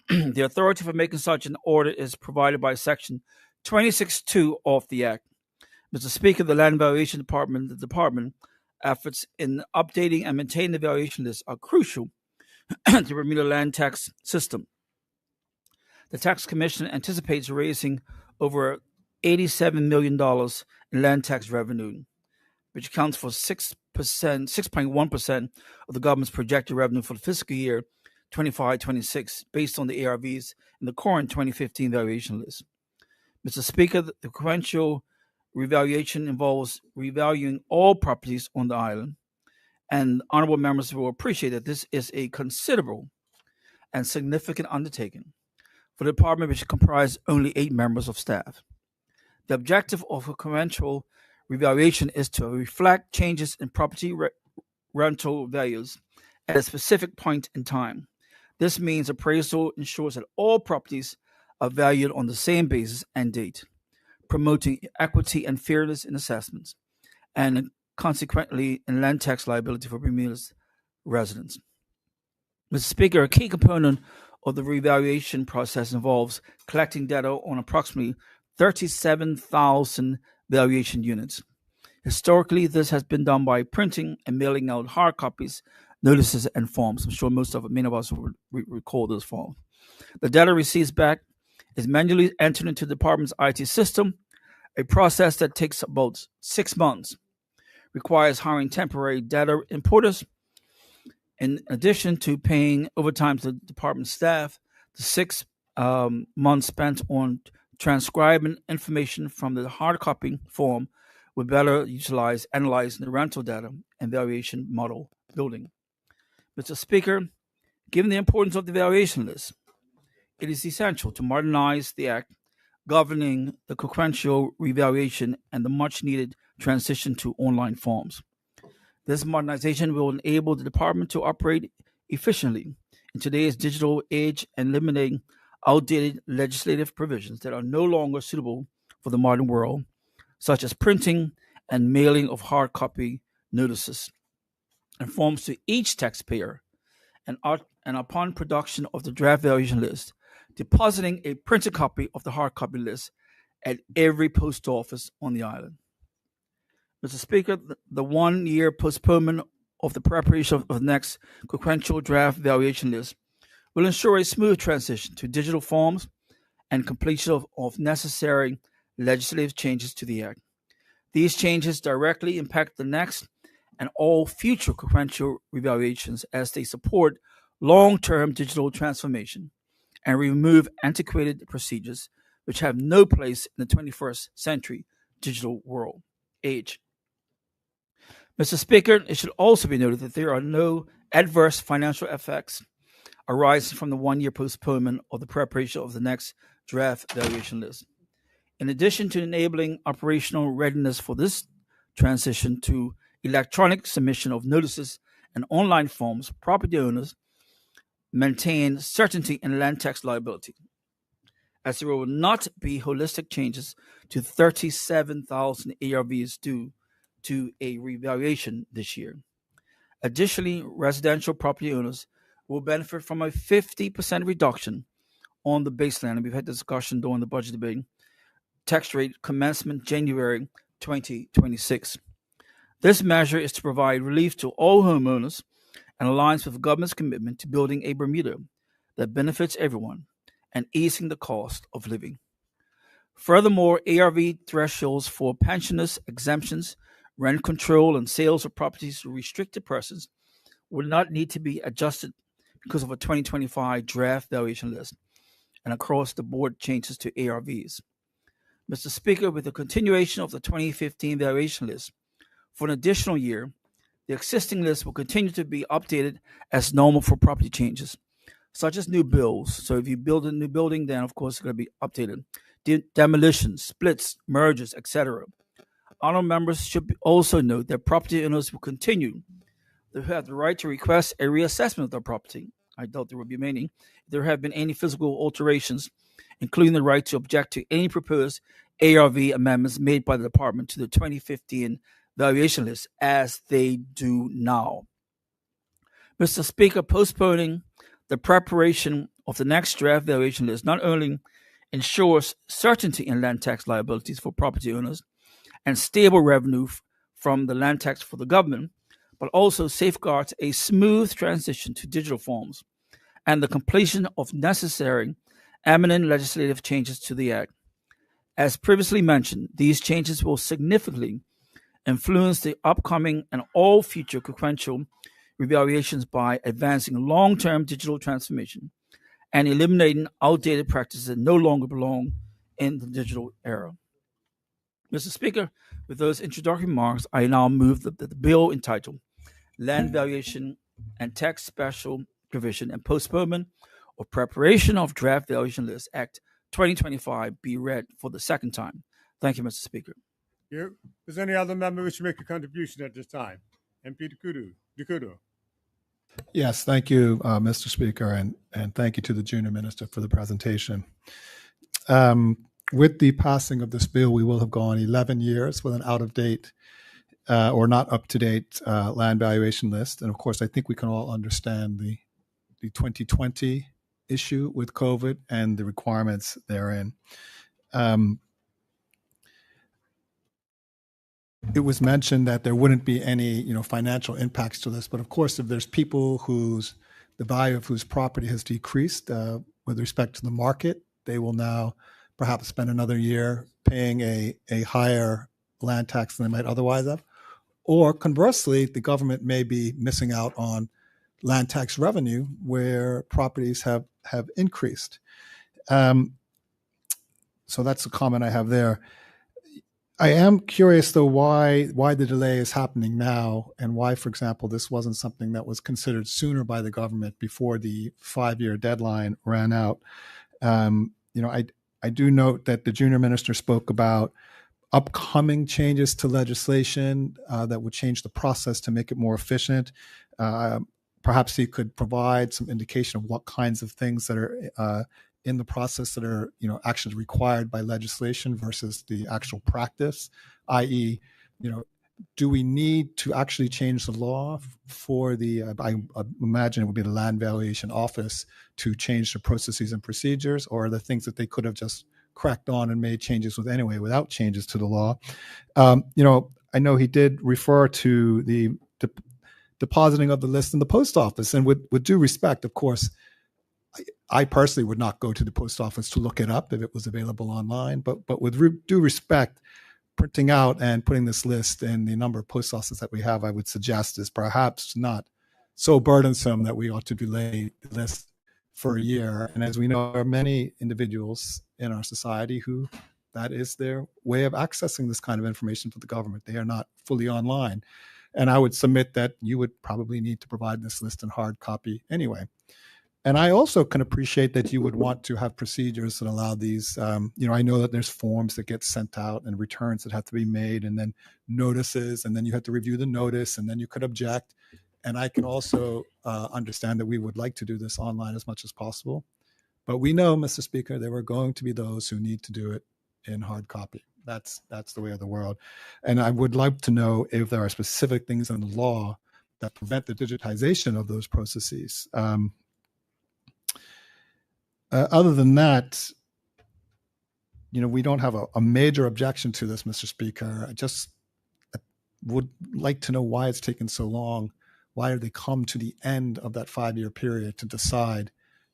The authority for making such an order is provided by Section 26(2) of the Act. Mr. Speaker, the Land Valuation Department, the department efforts in updating and maintaining the valuation list are crucial to the Bermuda land tax system. The Tax Commission anticipates raising over $87 million in land tax revenue, which accounts for 6.1% of the government's projected revenue for the fiscal year 25-26, based on the ARVs in the current 2015 valuation list. Mr. Speaker, the sequential revaluation involves revaluing all properties on the island, and honorable members will appreciate that this is a considerable and significant undertaking for the department, which comprises only 8 members of staff. The objective of a sequential revaluation is to reflect changes in property rental values at a specific point in time. This means appraisal ensures that all properties are valued on the same basis and date, promoting equity and fairness in assessments, and consequently in land tax liability for Bermuda's residents. Mr. Speaker, a key component of the revaluation process involves collecting data on approximately 37,000 valuation units. Historically, this has been done by printing and mailing out hard copies, notices, and forms. I'm sure many of us will recall those forms. The data received back is manually entered into the department's IT system, a process that takes about 6 months, requires hiring temporary data importers. In addition to paying overtime to the department staff, the 6 months spent on transcribing information from the hard copy form will better utilize analyzing the rental data and valuation model building. Mr. Speaker, given the importance of the valuation list, it is essential to modernize the Act governing the sequential revaluation and the much-needed transition to online forms. This modernization will enable the department to operate efficiently in today's digital age and eliminating outdated legislative provisions that are no longer suitable for the modern world, such as printing and mailing of hard copy notices and forms to each taxpayer, and upon production of the draft valuation list, depositing a printed copy of the hard copy list at every post office on the island. Mr. Speaker, the 1-year postponement of the preparation of the next sequential draft valuation list will ensure a smooth transition to digital forms and completion of necessary legislative changes to the Act. These changes directly impact the next and all future sequential revaluations as they support long-term digital transformation and remove antiquated procedures which have no place in the 21st century digital world age. Mr. Speaker, it should also be noted that there are no adverse financial effects arising from the 1-year postponement of the preparation of the next draft valuation list. In addition to enabling operational readiness for this transition to electronic submission of notices and online forms, property owners maintain certainty in land tax liability, as there will not be holistic changes to 37,000 ARVs due to a revaluation this year. Additionally, residential property owners will benefit from a 50% reduction on the baseline, and we've had discussion during the budget debate, tax rate commencement January 2026. This measure is to provide relief to all homeowners and aligns with the government's commitment to building a Bermuda that benefits everyone and easing the cost of living. Furthermore, ARV thresholds for pensioners, exemptions, rent control, and sales of properties to restricted persons will not need to be adjusted because of a 2025 draft valuation list, and across the board changes to ARVs. Mr. Speaker, with the continuation of the 2015 valuation list for an additional year, the existing list will continue to be updated as normal for property changes, such as new builds. So if you build a new building, then of course it's going to be updated. Demolitions, splits, mergers, etc. Honorable members should also note that property owners will continue to have the right to request a reassessment of their property. I doubt there will be many. If there have been any physical alterations, including the right to object to any proposed ARV amendments made by the department to the 2015 valuation list, as they do now. Mr. Speaker, postponing the preparation of the next draft valuation list not only ensures certainty in land tax liabilities for property owners and stable revenue from the land tax for the government, but also safeguards a smooth transition to digital forms and the completion of necessary eminent legislative changes to the Act. As previously mentioned, these changes will significantly influence the upcoming and all future sequential revaluations by advancing long-term digital transformation and eliminating outdated practices that no longer belong in the digital era. Mr. Speaker, with those introductory remarks, I now move that the bill entitled Land Valuation and Tax Special Provision and Postponement or Preparation of Draft Valuation List Act 2025 be read for the second time. Thank you, Mr. Speaker. You. Does any other member wish to make a contribution at this time? MP Dikudu. Yes, thank you, Mr. Speaker, and thank you to the junior minister for the presentation. With the passing of this bill, we will have gone 11 years with an out-of-date or not up-to-date land valuation list. And of course, I think we can all understand the 2020 issue with COVID and the requirements therein. It was mentioned that there wouldn't be any, financial impacts to this, but of course, if there's people the value of whose property has decreased with respect to the market, they will now perhaps spend another year paying a higher land tax than they might otherwise have. Or conversely, the government may be missing out on land tax revenue where properties have increased. So that's a comment I have there. I am curious, though, why the delay is happening now and why, for example, this wasn't something that was considered sooner by the government before the 5-year deadline ran out. I do note that the junior minister spoke about upcoming changes to legislation that would change the process to make it more efficient. Perhaps he could provide some indication of what kinds of things that are in the process that are, actions required by legislation versus the actual practice, i.e., do we need to actually change the law for the, I imagine it would be the Land Valuation Office to change the processes and procedures, or are there things that they could have just cracked on and made changes with anyway without changes to the law? I know he did refer to the depositing of the list in the post office, and with due respect, of course, I personally would not go to the post office to look it up if it was available online, but with due respect, printing out and putting this list in the number of post offices that we have, I would suggest is perhaps not so burdensome that we ought to delay the list for a year. And as we know, there are many individuals in our society who that is their way of accessing this kind of information for the government. They are not fully online. And I would submit that you would probably need to provide this list in hard copy anyway. And I also can appreciate that you would want to have procedures that allow these, I know that there's forms that get sent out and returns that have to be made and then notices, and then you have to review the notice and then you could object. And I can also understand that we would like to do this online as much as possible. But we know, Mr. Speaker, there are going to be those who need to do it in hard copy. That's the way of the world. And I would like to know if there are specific things in the law that prevent the digitization of those processes. Other than that, we don't have a major objection to this, Mr. Speaker. I just would like to know why it's taken so long. Why did they come to the end of that 5-year period to decide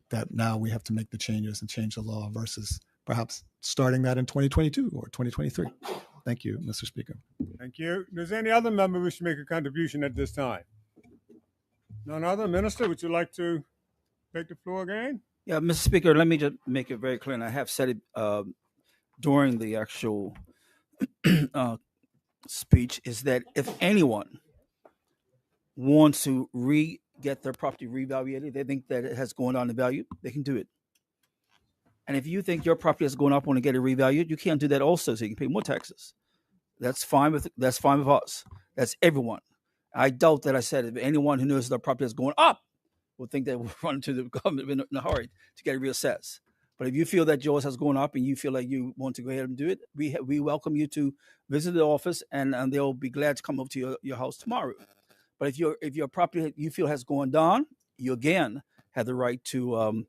that now we have to make the changes and change the law versus perhaps starting that in 2022 or 2023? Thank you, Mr. Speaker. Thank you. Does any other member wish to make a contribution at this time? None other? Minister, would you like to take the floor again? Yeah, Mr. Speaker, let me just make it very clear, and I have said it during the actual speech, is that if anyone wants to get their property revaluated, they think that it has gone down in value, they can do it. And if you think your property is going up, want to get it revalued, you can't do that also, so you can pay more taxes. That's fine with us. That's everyone. I doubt that I said if anyone who knows their property is going up will think that we'll run to the government in a hurry to get it reassessed. But if you feel that yours has gone up and you feel like you want to go ahead and do it, we welcome you to visit the office, and they'll be glad to come up to your house tomorrow. But if your property you feel has gone down, you again have the right to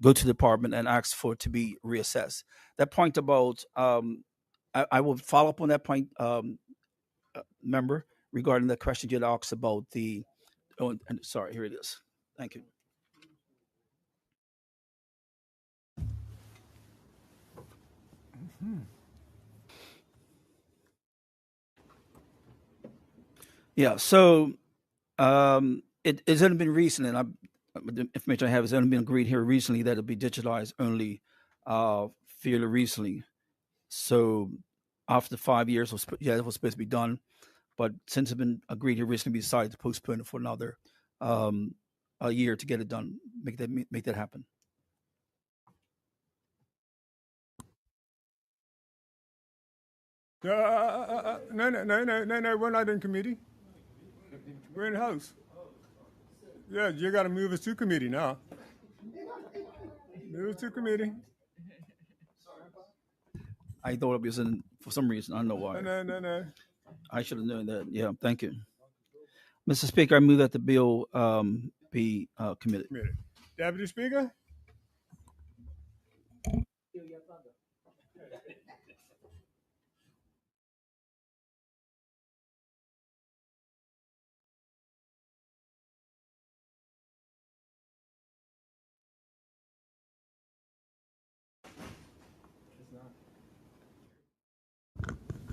go to the department and ask for it to be reassessed. That point about I will follow up on that point, member, regarding the question you asked about the. Oh, and sorry, here it is. Thank you. Yeah, so it's only been recent, and the information I have has only been agreed here recently that it'll be digitalized only fairly recently. So after 5 years, it was supposed to be done, but since it's been agreed here recently, we decided to postpone it for another a year to get it done, make that happen. No, we're not in committee. We're in the House. Yeah, you got to move us to committee now. Move us to committee. I thought it was in, for some reason, I don't know why. No. I should have known that. Yeah, thank you. Mr. Speaker, I move that the bill be committed. Deputy Speaker?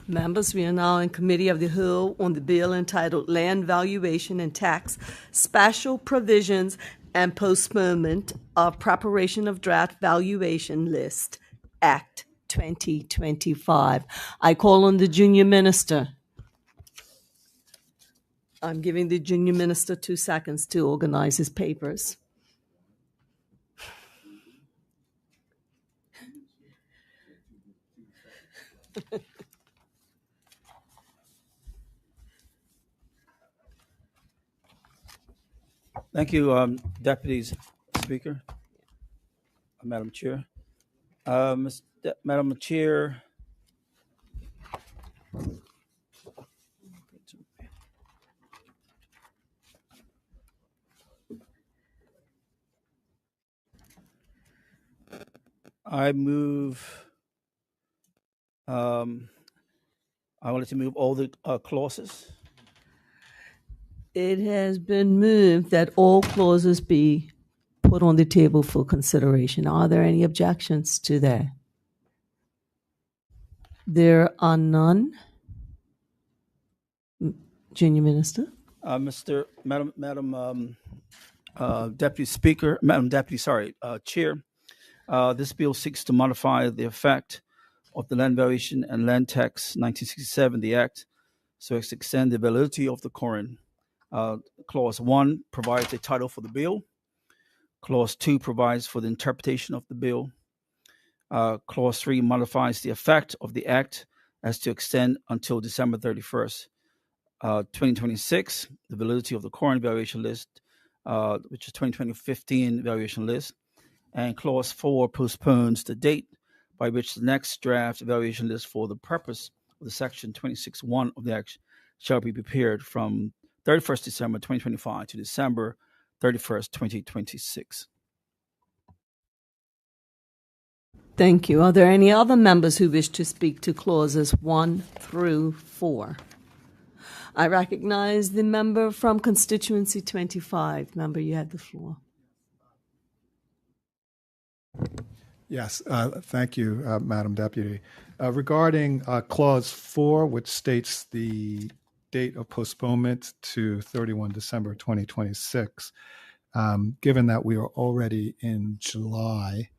Members, we are now in Committee of the Whole on the bill entitled Land Valuation and Tax Special Provisions and Postponement of Preparation of Draft Valuation List, Act 2025. I call on the Junior Minister. I'm giving the Junior Minister 2 seconds to organize his papers. Thank you, Deputy Speaker, Madam Chair. Madam Chair, I move. I wanted to move all the clauses. It has been moved that all clauses be put on the table for consideration. Are there any objections to that? There are none. Junior Minister. Madam Deputy Speaker, Chair, this bill seeks to modify the effect of the Land Valuation and Land Tax 1967, the Act, so as to extend the validity of the current. Clause 1 provides a title for the bill. Clause 2 provides for the interpretation of the bill. Clause 3 modifies the effect of the Act as to extend until December 31st, 2026, the validity of the current valuation list, which is 2015 valuation list. And Clause 4 postpones the date by which the next draft valuation list for the purpose of the Section 26(1) of the Act shall be prepared from 31st December 2025 to December 31st, 2026. Thank you. Are there any other members who wish to speak to clauses 1 through 4? I recognize the member from constituency 25. Member, you have the floor. Yes, thank you, Madam Deputy. Regarding Clause 4, which states the date of postponement to 31 December 2026, given that we are already in July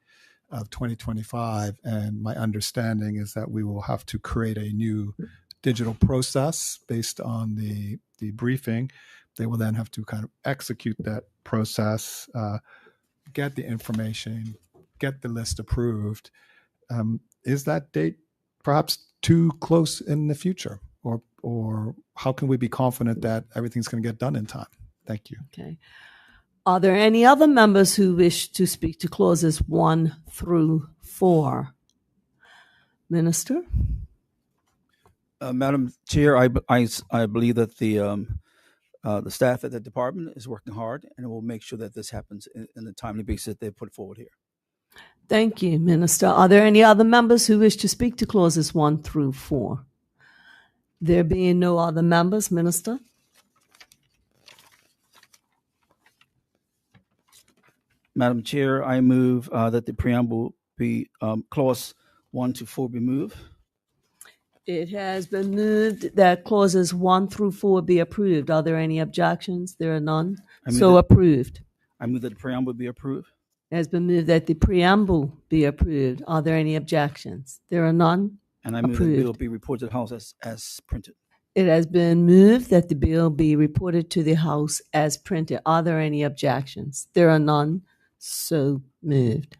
of 2025, and my understanding is that we will have to create a new digital process based on the briefing. They will then have to kind of execute that process, get the information, get the list approved. Is that date perhaps too close in the future, or how can we be confident that everything's going to get done in time? Thank you. Okay. Are there any other members who wish to speak to clauses 1 through 4? Minister? Madam Chair, I believe that the staff at the department is working hard, and will make sure that this happens in the timely basis that they put forward here. Thank you, Minister. Are there any other members who wish to speak to clauses 1 through 4? There being no other members, Minister? Madam Chair, I move that the preamble be clause 1 to 4 be moved. It has been moved that clauses 1 through 4 be approved. Are there any objections? There are none. Approved. I move that the preamble be approved. It has been moved that the preamble be approved. Are there any objections? There are none. And I move that the bill be reported to the House as printed. It has been moved that the bill be reported to the House as printed. Are there any objections? There are none. So moved.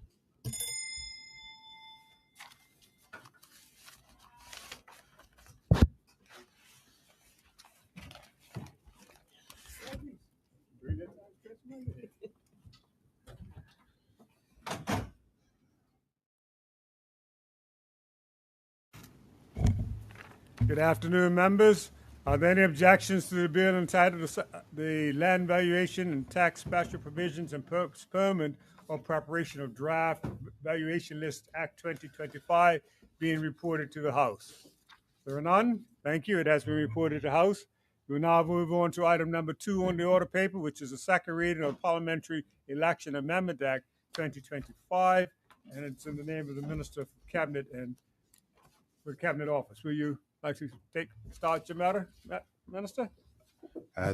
Good afternoon, members. Are there any objections to the bill entitled the Land Valuation and Tax Special Provisions and Postponement or Preparation of Draft Valuation List Act 2025 being reported to the House? There are none. Thank you. It has been reported to the House. We will now move on to item number 2 on the order paper, which is the second reading of Parliamentary Election Amendment Act 2025, and it's in the name of the Minister for Cabinet and for Cabinet Office. Will you like to start your matter, Minister?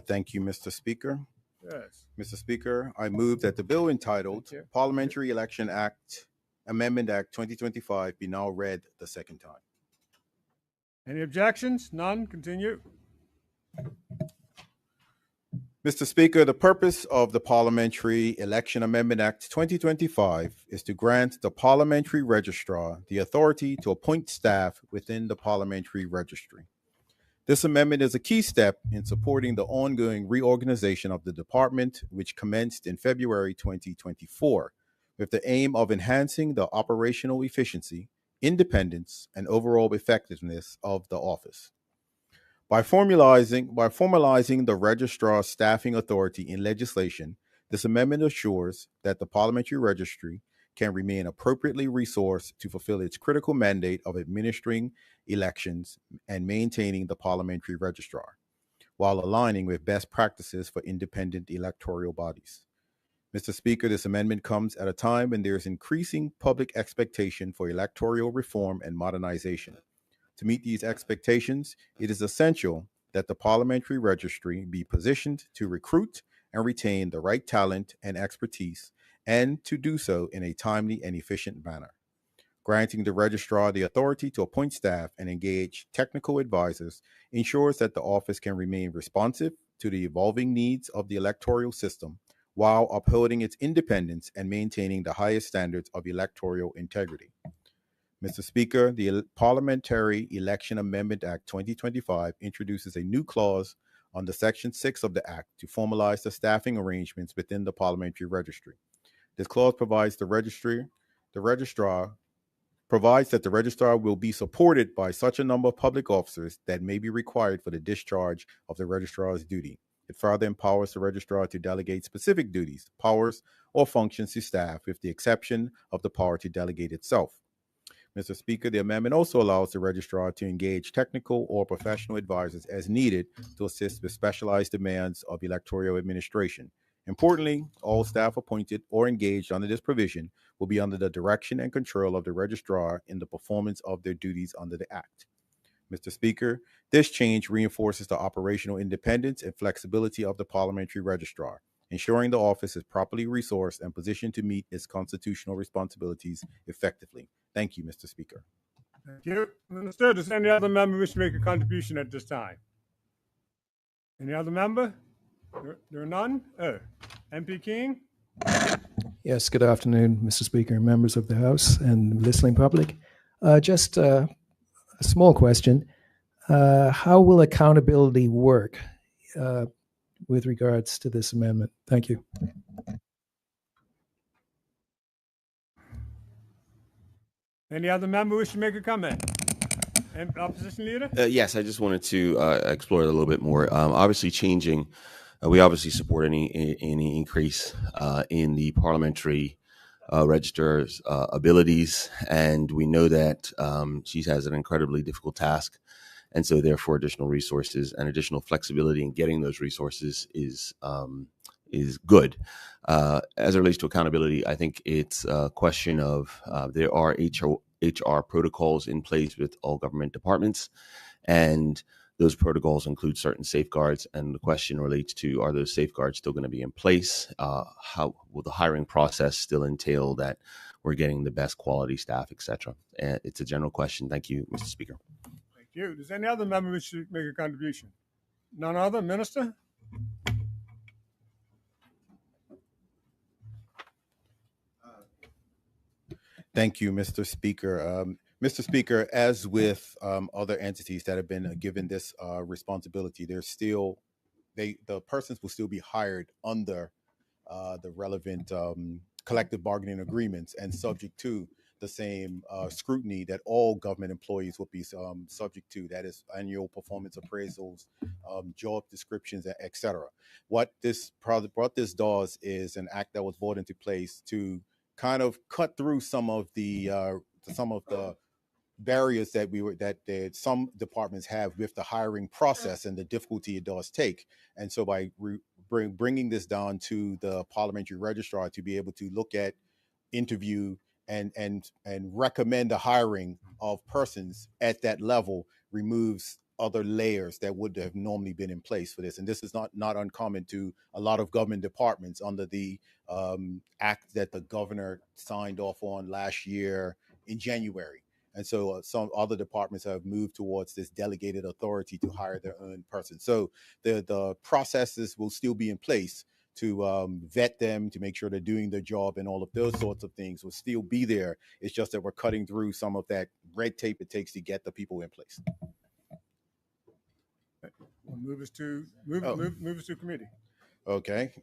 Thank you, Mr. Speaker. Yes. Mr. Speaker, I move that the bill entitled Parliamentary Election Act Amendment Act 2025 be now read the second time. Any objections? None. Continue. Mr. Speaker, the purpose of the Parliamentary Election Amendment Act 2025 is to grant the Parliamentary Registrar the authority to appoint staff within the Parliamentary Registry. This amendment is a key step in supporting the ongoing reorganization of the department, which commenced in February 2024, with the aim of enhancing the operational efficiency, independence, and overall effectiveness of the office. By formalizing the registrar's staffing authority in legislation, this amendment assures that the Parliamentary Registry can remain appropriately resourced to fulfill its critical mandate of administering elections and maintaining the Parliamentary Registrar, while aligning with best practices for independent electoral bodies. Mr. Speaker, this amendment comes at a time when there is increasing public expectation for electoral reform and modernization. To meet these expectations, it is essential that the Parliamentary Registry be positioned to recruit and retain the right talent and expertise, and to do so in a timely and efficient manner. Granting the registrar the authority to appoint staff and engage technical advisors ensures that the office can remain responsive to the evolving needs of the electoral system while upholding its independence and maintaining the highest standards of electoral integrity. Mr. Speaker, the Parliamentary Election Amendment Act 2025 introduces a new clause under Section 6 of the Act to formalize the staffing arrangements within the Parliamentary Registry. This clause provides that the registrar will be supported by such a number of public officers that may be required for the discharge of the registrar's duty. It further empowers the registrar to delegate specific duties, powers, or functions to staff, with the exception of the power to delegate itself. Mr. Speaker, the amendment also allows the registrar to engage technical or professional advisors as needed to assist with specialized demands of electoral administration. Importantly, all staff appointed or engaged under this provision will be under the direction and control of the registrar in the performance of their duties under the Act. Mr. Speaker, this change reinforces the operational independence and flexibility of the Parliamentary Registrar, ensuring the office is properly resourced and positioned to meet its constitutional responsibilities effectively. Thank you, Mr. Speaker. Thank you. Minister, does any other member wish to make a contribution at this time? Any other member? There are none? MP King? Yes, good afternoon, Mr. Speaker, and members of the House and listening public. Just a small question. How will accountability work with regards to this amendment? Thank you. Any other member wish to make a comment? Opposition leader? Yes, I just wanted to explore it a little bit more. Obviously, changing. We obviously support any increase in the parliamentary registrar's abilities, and we know that she has an incredibly difficult task, and so therefore additional resources and additional flexibility in getting those resources is good. As it relates to accountability, I think it's a question of there are HR protocols in place with all government departments, and those protocols include certain safeguards. And the question relates to, are those safeguards still going to be in place? How will the hiring process still entail that we're getting the best quality staff, et cetera? It's a general question. Thank you, Mr. Speaker. Thank you. Does any other member wish to make a contribution? None other? Minister? Thank you, Mr. Speaker. Mr. Speaker, as with other entities that have been given this responsibility, there's still the persons will still be hired under the relevant collective bargaining agreements and subject to the same scrutiny that all government employees will be subject to. That is annual performance appraisals, job descriptions, etc. What this does is an act that was brought into place to kind of cut through some of the barriers that some departments have with the hiring process and the difficulty it does take. And so by bringing this down to the parliamentary registrar to be able to look at, interview, and recommend the hiring of persons at that level removes other layers that would have normally been in place for this. And this is not uncommon to a lot of government departments under the act that the governor signed off on last year in January. And so some other departments have moved towards this delegated authority to hire their own person. So the processes will still be in place to vet them, to make sure they're doing their job, and all of those sorts of things will still be there. It's just that we're cutting through some of that red tape it takes to get the people in place. We'll move us to committee. Okay.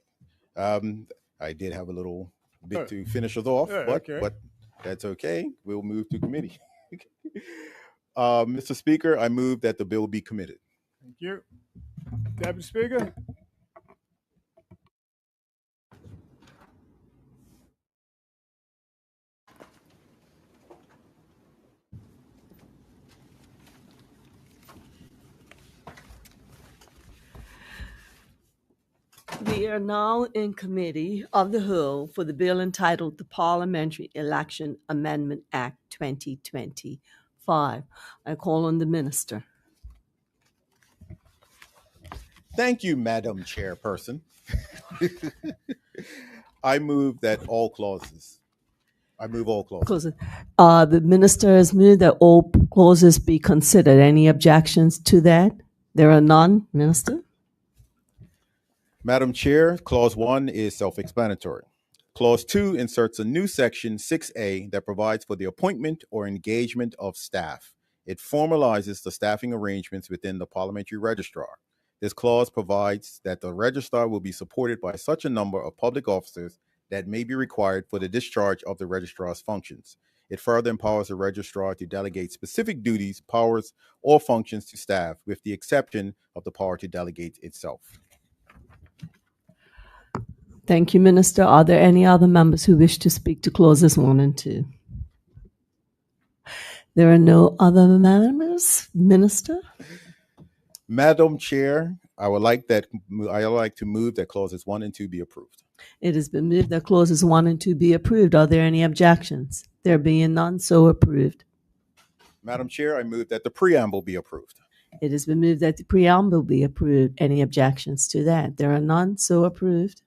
I did have a little bit to finish us off, but that's okay. We'll move to committee. Mr. Speaker, I move that the bill be committed. Thank you. Deputy Speaker? We are now in Committee of the Whole for the bill entitled the Parliamentary Election Amendment Act 2025. I call on the Minister. Thank you, Madam Chairperson. I move all clauses. The Minister has moved that all clauses be considered. Any objections to that? There are none, Minister. Madam Chair, Clause 1 is self-explanatory. Clause 2 inserts a new section 6A that provides for the appointment or engagement of staff. It formalizes the staffing arrangements within the parliamentary registrar. This clause provides that the registrar will be supported by such a number of public officers that may be required for the discharge of the registrar's functions. It further empowers the registrar to delegate specific duties, powers, or functions to staff, with the exception of the power to delegate itself. Thank you, Minister. Are there any other members who wish to speak to clauses 1 and 2? There are no other members. Minister? Madam Chair, I would like to move that clauses 1 and 2 be approved. It has been moved that clauses 1 and 2 be approved. Are there any objections? There being none, so approved. Madam Chair, I move that the preamble be approved. It has been moved that the preamble be approved. Any objections to that? There are none, so approved.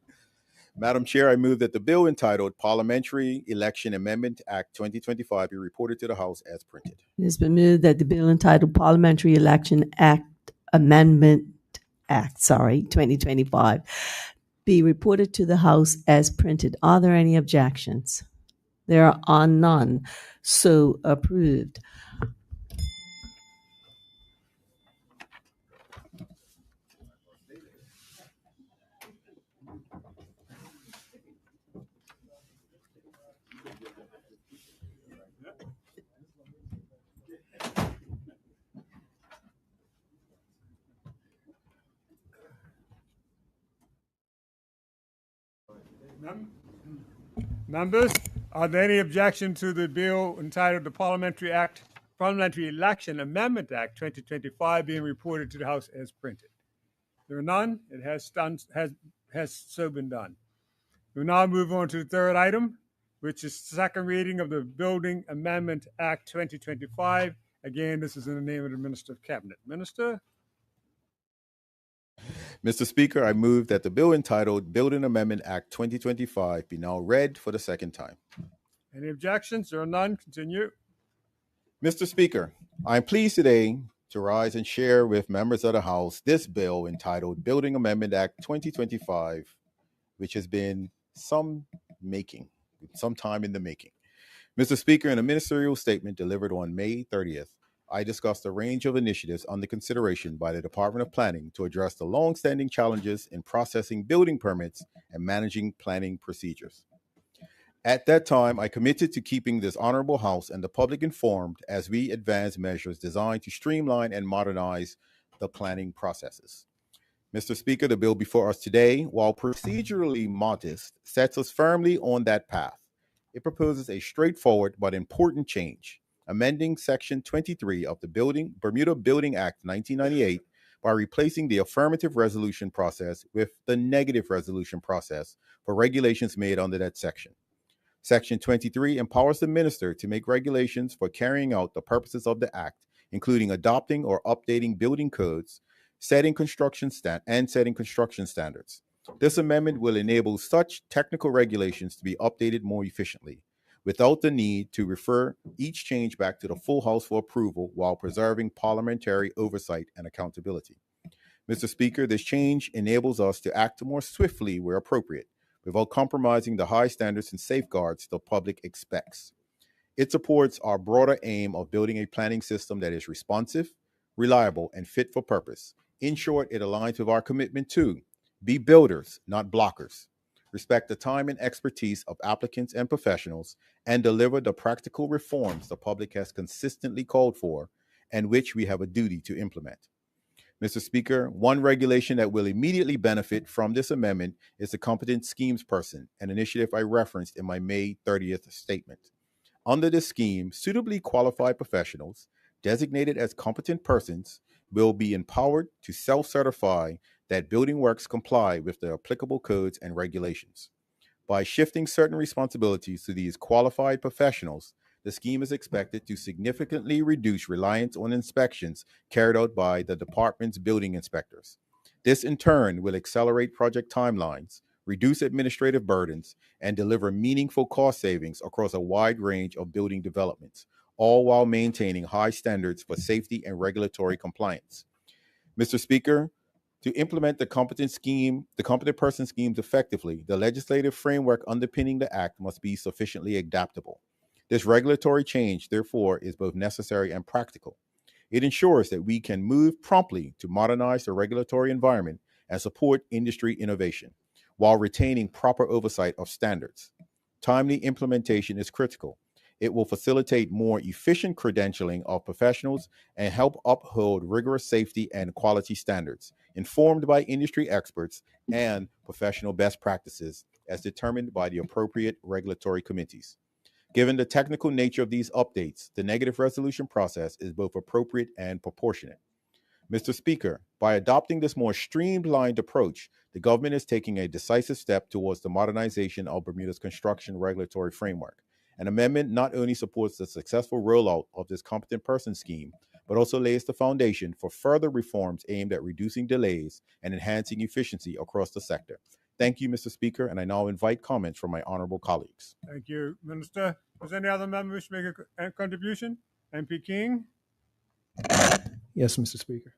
Madam Chair, I move that the bill entitled Parliamentary Election Amendment Act 2025 be reported to the House as printed. It has been moved that the bill entitled Parliamentary Election Amendment Act 2025 be reported to the House as printed. Are there any objections? There are none. So approved. Members, are there any objection to the bill entitled the Parliamentary Election Amendment Act 2025 being reported to the House as printed? There are none. It has so been done. We'll now move on to the third item, which is second reading of the Building Amendment Act 2025. Again, this is in the name of the Minister of Cabinet. Minister? Mr. Speaker, I move that the bill entitled Building Amendment Act 2025 be now read for the second time. Any objections? There are none. Continue. Mr. Speaker, I am pleased today to rise and share with members of the House this bill entitled Building Amendment Act 2025, which has been some time in the making. Mr. Speaker, in a ministerial statement delivered on May 30th, I discussed a range of initiatives under consideration by the Department of Planning to address the long-standing challenges in processing building permits and managing planning procedures. At that time, I committed to keeping this honorable House and the public informed as we advance measures designed to streamline and modernize the planning processes. Mr. Speaker, the bill before us today, while procedurally modest, sets us firmly on that path. It proposes a straightforward but important change, amending Section 23 of the Bermuda Building Act 1998 by replacing the affirmative resolution process with the negative resolution process for regulations made under that section. Section 23 empowers the minister to make regulations for carrying out the purposes of the Act, including adopting or updating building codes, setting construction standards. This amendment will enable such technical regulations to be updated more efficiently, without the need to refer each change back to the full House for approval while preserving parliamentary oversight and accountability. Mr. Speaker, this change enables us to act more swiftly where appropriate, without compromising the high standards and safeguards the public expects. It supports our broader aim of building a planning system that is responsive, reliable, and fit for purpose. In short, it aligns with our commitment to be builders, not blockers, respect the time and expertise of applicants and professionals, and deliver the practical reforms the public has consistently called for and which we have a duty to implement. Mr. Speaker, one regulation that will immediately benefit from this amendment is the Competent Schemes Person, an initiative I referenced in my May 30th statement. Under this scheme, suitably qualified professionals, designated as competent persons, will be empowered to self-certify that building works comply with the applicable codes and regulations. By shifting certain responsibilities to these qualified professionals, the scheme is expected to significantly reduce reliance on inspections carried out by the department's building inspectors. This, in turn, will accelerate project timelines, reduce administrative burdens, and deliver meaningful cost savings across a wide range of building developments, all while maintaining high standards for safety and regulatory compliance. Mr. Speaker, to implement the competent person schemes effectively, the legislative framework underpinning the Act must be sufficiently adaptable. This regulatory change, therefore, is both necessary and practical. It ensures that we can move promptly to modernize the regulatory environment and support industry innovation, while retaining proper oversight of standards. Timely implementation is critical. It will facilitate more efficient credentialing of professionals and help uphold rigorous safety and quality standards, informed by industry experts and professional best practices as determined by the appropriate regulatory committees. Given the technical nature of these updates, the negative resolution process is both appropriate and proportionate. Mr. Speaker, by adopting this more streamlined approach, the government is taking a decisive step towards the modernization of Bermuda's construction regulatory framework. An amendment not only supports the successful rollout of this competent person scheme, but also lays the foundation for further reforms aimed at reducing delays and enhancing efficiency across the sector. Thank Thank you, Mr. Speaker, and I now invite comments from my honorable colleagues. Thank you, Minister. Does any other member wish to make a contribution? MP King? Yes, Mr. Speaker.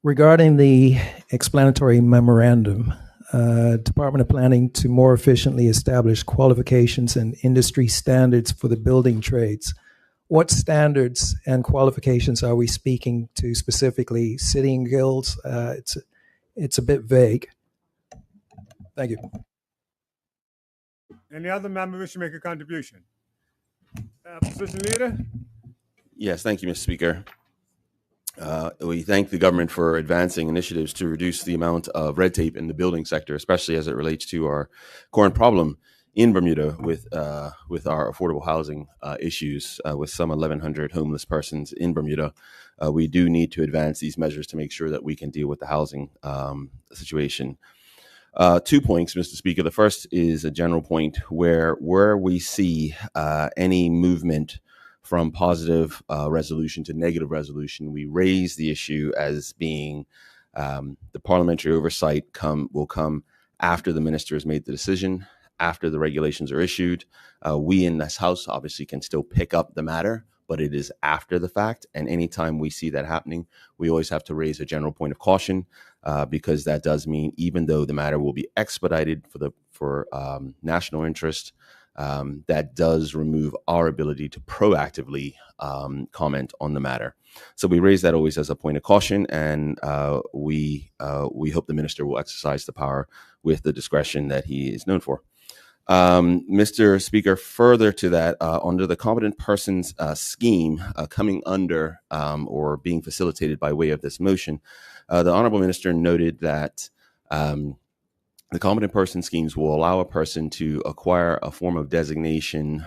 Regarding the explanatory memorandum, Department of Planning to more efficiently establish qualifications and industry standards for the building trades. What standards and qualifications are we speaking to specifically? City and guilds? It's a bit vague. Thank you. Any other member wish to make a contribution? Opposition Leader? Yes, thank you, Mr. Speaker. We thank the government for advancing initiatives to reduce the amount of red tape in the building sector, especially as it relates to our current problem in Bermuda with our affordable housing issues with some 1,100 homeless persons in Bermuda. We do need to advance these measures to make sure that we can deal with the housing situation. 2 points, Mr. Speaker. The first is a general point where we see any movement from positive resolution to negative resolution, we raise the issue as being the parliamentary oversight will come after the minister has made the decision, after the regulations are issued. We in this House obviously can still pick up the matter, but it is after the fact. And anytime we see that happening, we always have to raise a general point of caution because that does mean even though the matter will be expedited for national interest, that does remove our ability to proactively comment on the matter. So we raise that always as a point of caution, and we hope the minister will exercise the power with the discretion that he is known for. Mr. Speaker, further to that, under the competent persons scheme coming under or being facilitated by way of this motion, the Honorable Minister noted that the competent person schemes will allow a person to acquire a form of designation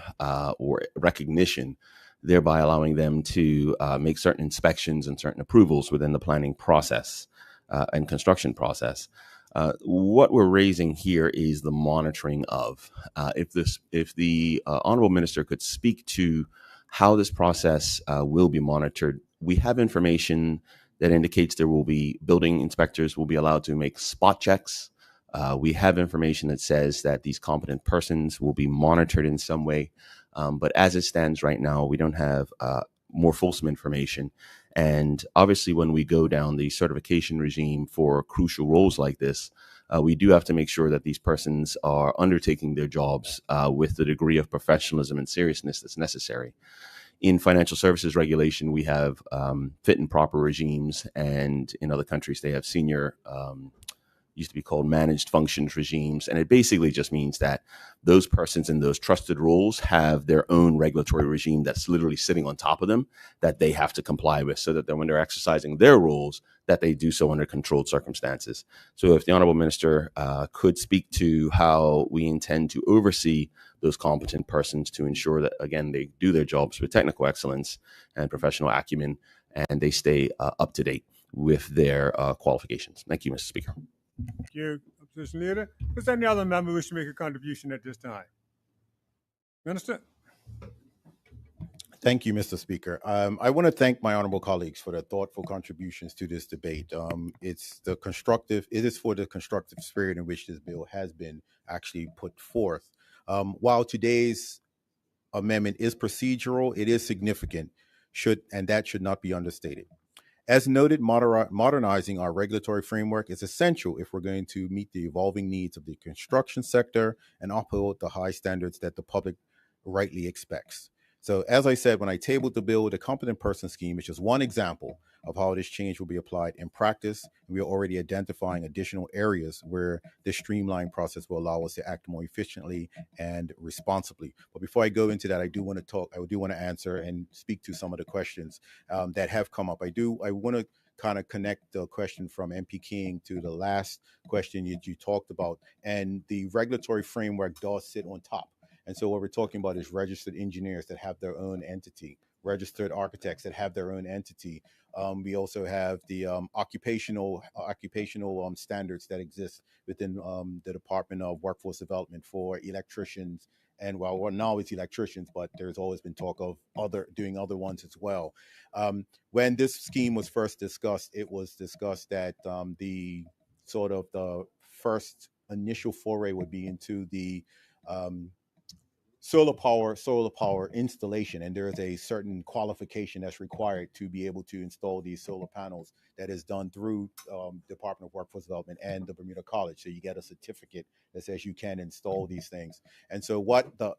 or recognition, thereby allowing them to make certain inspections and certain approvals within the planning process and construction process. What we're raising here is the monitoring of. If the Honorable Minister could speak to how this process will be monitored, we have information that indicates there will be building inspectors will be allowed to make spot checks. We have information that says that these competent persons will be monitored in some way. But as it stands right now, we don't have more fulsome information. And obviously, when we go down the certification regime for crucial roles like this, we do have to make sure that these persons are undertaking their jobs with the degree of professionalism and seriousness that's necessary. In financial services regulation, we have fit and proper regimes, and in other countries, they have senior used to be called managed functions regimes. And it basically just means that those persons in those trusted roles have their own regulatory regime that's literally sitting on top of them that they have to comply with, so that when they're exercising their roles, that they do so under controlled circumstances. So if the Honorable Minister could speak to how we intend to oversee those competent persons to ensure that, again, they do their jobs with technical excellence and professional acumen, and they stay up to date with their qualifications. Thank you, Mr. Speaker. Thank you, Opposition Leader. Does any other member wish to make a contribution at this time? Minister? Thank you, Mr. Speaker. I want to thank my honorable colleagues for their thoughtful contributions to this debate. It is for the constructive spirit in which this bill has been actually put forth. While today's amendment is procedural, it is significant, and that should not be understated. As noted, modernizing our regulatory framework is essential if we're going to meet the evolving needs of the construction sector and uphold the high standards that the public rightly expects. So as I said, when I tabled the bill, the competent person scheme is just one example of how this change will be applied in practice. We are already identifying additional areas where this streamlined process will allow us to act more efficiently and responsibly. But before I go into that, I do want to answer and speak to some of the questions that have come up. I want to kind of connect the question from MP King to the last question you talked about. And the regulatory framework does sit on top. And so what we're talking about is registered engineers that have their own entity, registered architects that have their own entity. We also have the occupational standards that exist within the Department of Workforce Development for electricians. And well, now it's electricians, but there's always been talk of doing other ones as well. When this scheme was first discussed, it was discussed that the first initial foray would be into the solar power installation, and there is a certain qualification that's required to be able to install these solar panels that is done through Department of Workforce Development and the Bermuda College. So you get a certificate that says you can install these things. And so what the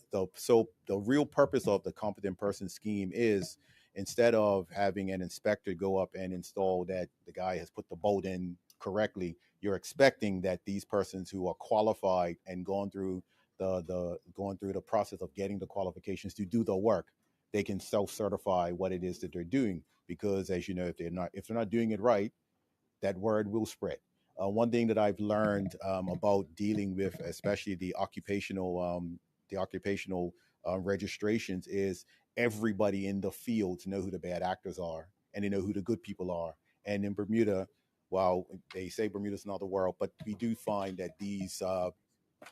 real purpose of the competent person scheme is, instead of having an inspector go up and install that the guy has put the bolt in correctly, you're expecting that these persons who are qualified and gone through the process of getting the qualifications to do the work, they can self-certify what it is that they're doing. Because as you know, if they're not doing it right, that word will spread. One thing that I've learned about dealing with, especially the occupational registrations, is everybody in the field know who the bad actors are, and they know who the good people are. And in Bermuda, while they say Bermuda's not the world, but we do find that these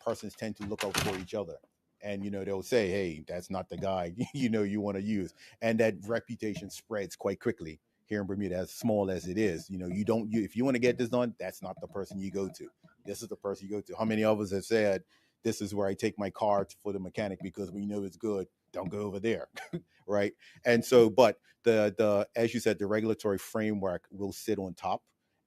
persons tend to look out for each other, and they'll say, hey, that's not the guy you want to use, and that reputation spreads quite quickly here in Bermuda, as small as it is. If you want to get this done, that's not the person you go to. This is the person you go to. How many of us have said, this is where I take my car for the mechanic because we know it's good, don't go over there. Right? And so, but the as you said, the regulatory framework will sit on top.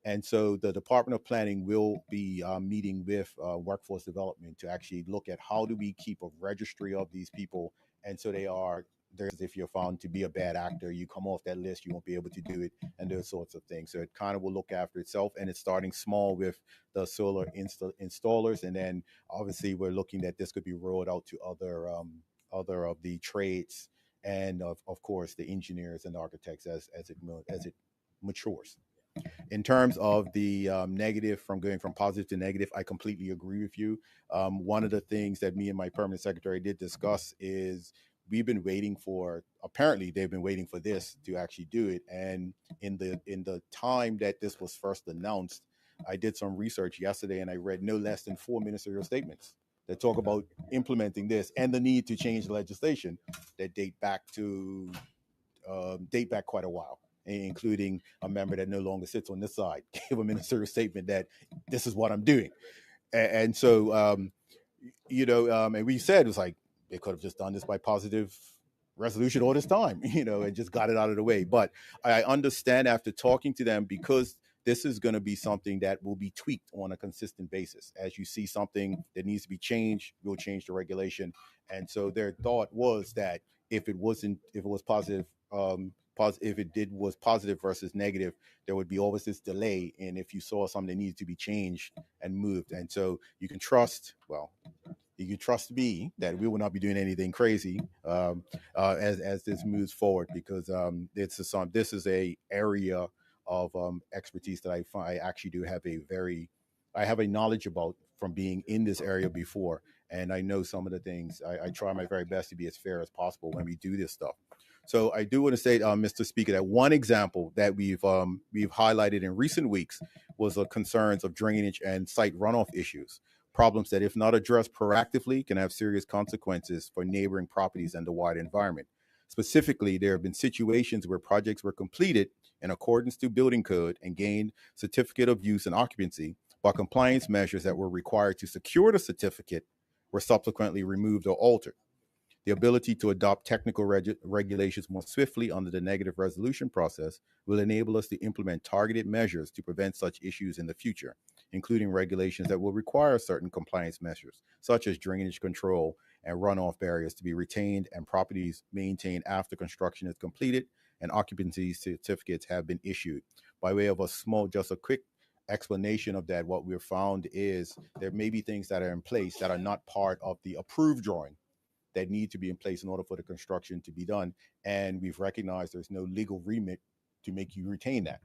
And so the Department of Planning will be meeting with Workforce Development to actually look at how do we keep a registry of these people. And so if you're found to be a bad actor, you come off that list, you won't be able to do it, and those sorts of things. So it kind of will look after itself, and it's starting small with the solar installers. And then obviously we're looking that this could be rolled out to other of the trades, and of course the engineers and architects as it matures. In terms of the negative, from going from positive to negative, I completely agree with you. One of the things that me and my permanent secretary did discuss is apparently they've been waiting for this to actually do it. And in the time that this was first announced, I did some research yesterday, and I read no less than 4 ministerial statements that talk about implementing this and the need to change the legislation that date back quite a while, including a member that no longer sits on this side gave a ministerial statement that this is what I'm doing. And so, and we said it was like, they could have just done this by positive resolution all this time, and just got it out of the way. But I understand after talking to them, because this is going to be something that will be tweaked on a consistent basis. As you see something that needs to be changed, we'll change the regulation. And so their thought was that if it was positive versus negative, there would be always this delay. And if you saw something that needed to be changed and moved, and so you can trust me that we will not be doing anything crazy as this moves forward, because this is a area of expertise that I actually do have I have a knowledge about from being in this area before, and I know some of the things. I try my very best to be as fair as possible when we do this stuff. So I do want to say, Mr. Speaker, that one example that we've highlighted in recent weeks was the concerns of drainage and site runoff issues, problems that, if not addressed proactively, can have serious consequences for neighboring properties and the wider environment. Specifically, there have been situations where projects were completed in accordance to building code and gained certificate of use and occupancy, but compliance measures that were required to secure the certificate were subsequently removed or altered. The ability to adopt technical regulations more swiftly under the negative resolution process will enable us to implement targeted measures to prevent such issues in the future, including regulations that will require certain compliance measures, such as drainage control and runoff barriers, to be retained and properties maintained after construction is completed and occupancy certificates have been issued. By way of a quick explanation of that, what we've found is there may be things that are in place that are not part of the approved drawing that need to be in place in order for the construction to be done. And we've recognized there's no legal remit to make you retain that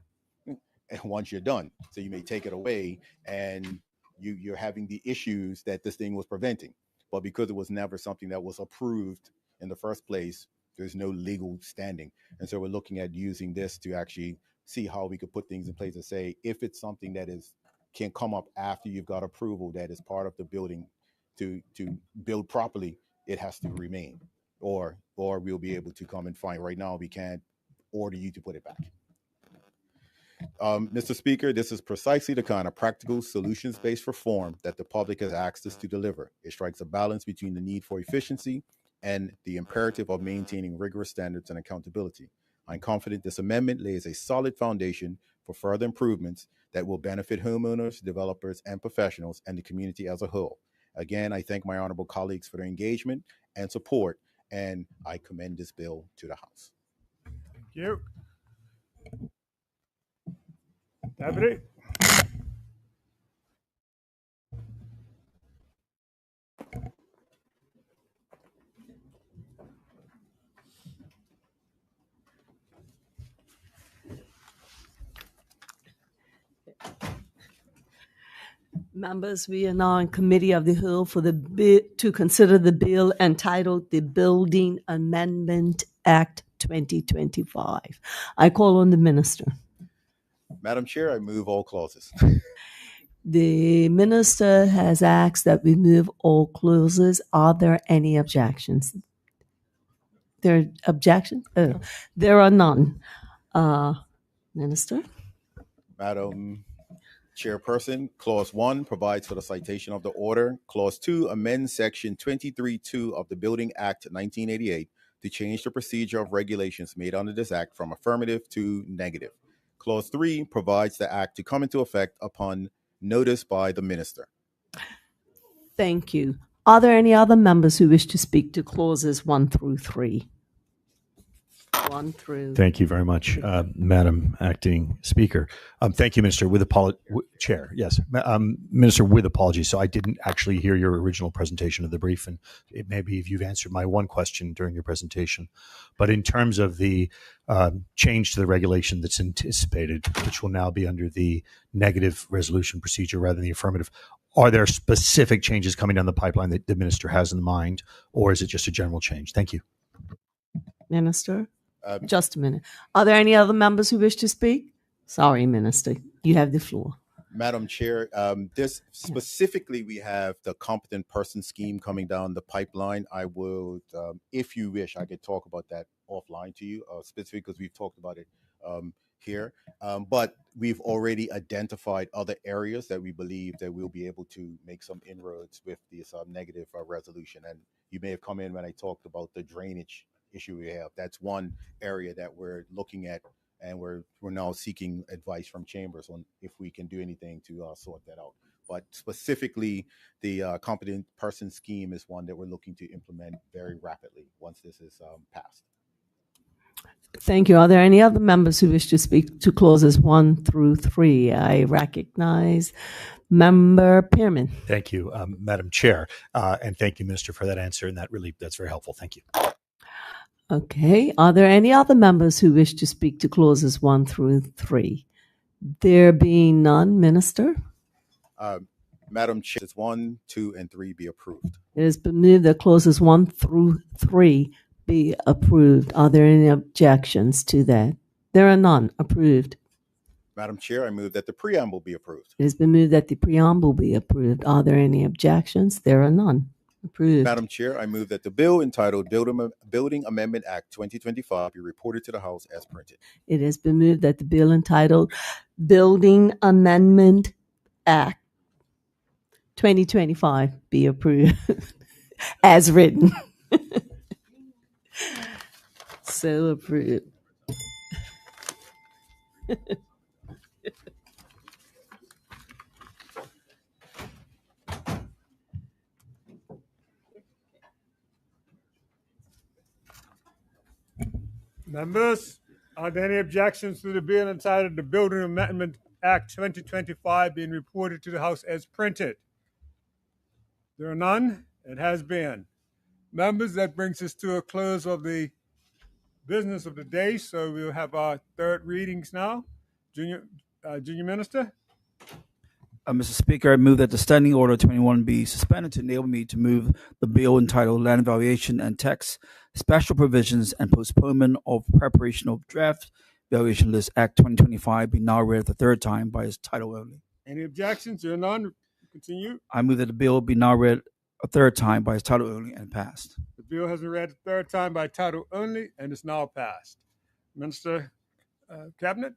once you're done. So you may take it away and you're having the issues that this thing was preventing. But because it was never something that was approved in the first place, there's no legal standing. And so we're looking at using this to actually see how we could put things in place to say, if it's something that can come up after you've got approval that is part of the building to build properly, it has to remain, or we'll be able to come and find. Right now, we can't order you to put it back. Mr. Speaker, this is precisely the kind of practical, solutions-based reform that the public has asked us to deliver. It strikes a balance between the need for efficiency and the imperative of maintaining rigorous standards and accountability. I'm confident this amendment lays a solid foundation for further improvements that will benefit homeowners, developers, and professionals, and the community as a whole. Again, I thank my honorable colleagues for their engagement and support, and I commend this bill to the House. Thank you. Deputy. Members, we are now in Committee of the Whole for the to consider the bill entitled the Building Amendment Act 2025. I call on the minister. Madam Chair, I move all clauses. The minister has asked that we move all clauses. Are there any objections? There are objections? Oh, there are none. Minister? Madam Chairperson, Clause 1 provides for the citation of the order. Clause 2 amends Section 23(2) of the Building Act 1988 to change the procedure of regulations made under this act from affirmative to negative. Clause 3 provides the act to come into effect upon notice by the minister. Thank you. Are there any other members who wish to speak to clauses 1 through 3? 1 through. Thank you very much, Madam Acting Speaker. Thank you, Minister. Chair, yes, Minister. With apologies, so I didn't actually hear your original presentation of the brief, and it may be if you've answered my one question during your presentation. But in terms of the change to the regulation that's anticipated, which will now be under the negative resolution procedure rather than the affirmative, are there specific changes coming down the pipeline that the Minister has in mind, or is it just a general change? Thank you. Minister? Just a minute. Are there any other members who wish to speak? Sorry, Minister. You have the floor. Madam Chair, this specifically, we have the competent person scheme coming down the pipeline. I would, if you wish, I could talk about that offline to you, specifically because we've talked about it here. But we've already identified other areas that we believe that we'll be able to make some inroads with this negative resolution. And you may have come in when I talked about the drainage issue we have. That's one area that we're looking at, and we're now seeking advice from chambers on if we can do anything to sort that out. But specifically, the competent person scheme is one that we're looking to implement very rapidly once this is passed. Thank you. Are there any other members who wish to speak to clauses 1 through 3? I recognize Member Pearman. Thank you, Madam Chair, and thank you, Minister, for that answer, and that's very helpful. Thank you. Okay. Are there any other members who wish to speak to clauses 1 through 3? There being none, Minister? Madam Chair, 1, 2, and 3 be approved. It has been moved that clauses 1 through 3 be approved. Are there any objections to that? There are none. Approved. Madam Chair, I move that the preamble be approved. It has been moved that the preamble be approved. Are there any objections? There are none. Approved. Madam Chair, I move that the bill entitled Building Amendment Act 2025 be reported to the House as printed. It has been moved that the bill entitled Building Amendment Act 2025 be approved as written. So approved. Members, are there any objections to the bill entitled the Building Amendment Act 2025 being reported to the House as printed? There are none. It has been. Members, that brings us to a close of the business of the day. So we'll have our third readings now. Junior Minister. Mr. Speaker, I move that the Standing Order 21 be suspended to enable me to move the bill entitled Land Valuation and Tax Special Provisions and Postponement of Preparation of Draft Valuation List Act 2025 be now read the third time by its title only. Any objections? There are none. Continue. I move that the bill be now read a third time by its title only and passed. The bill has been read a third time by title only and is now passed. Minister, Cabinet.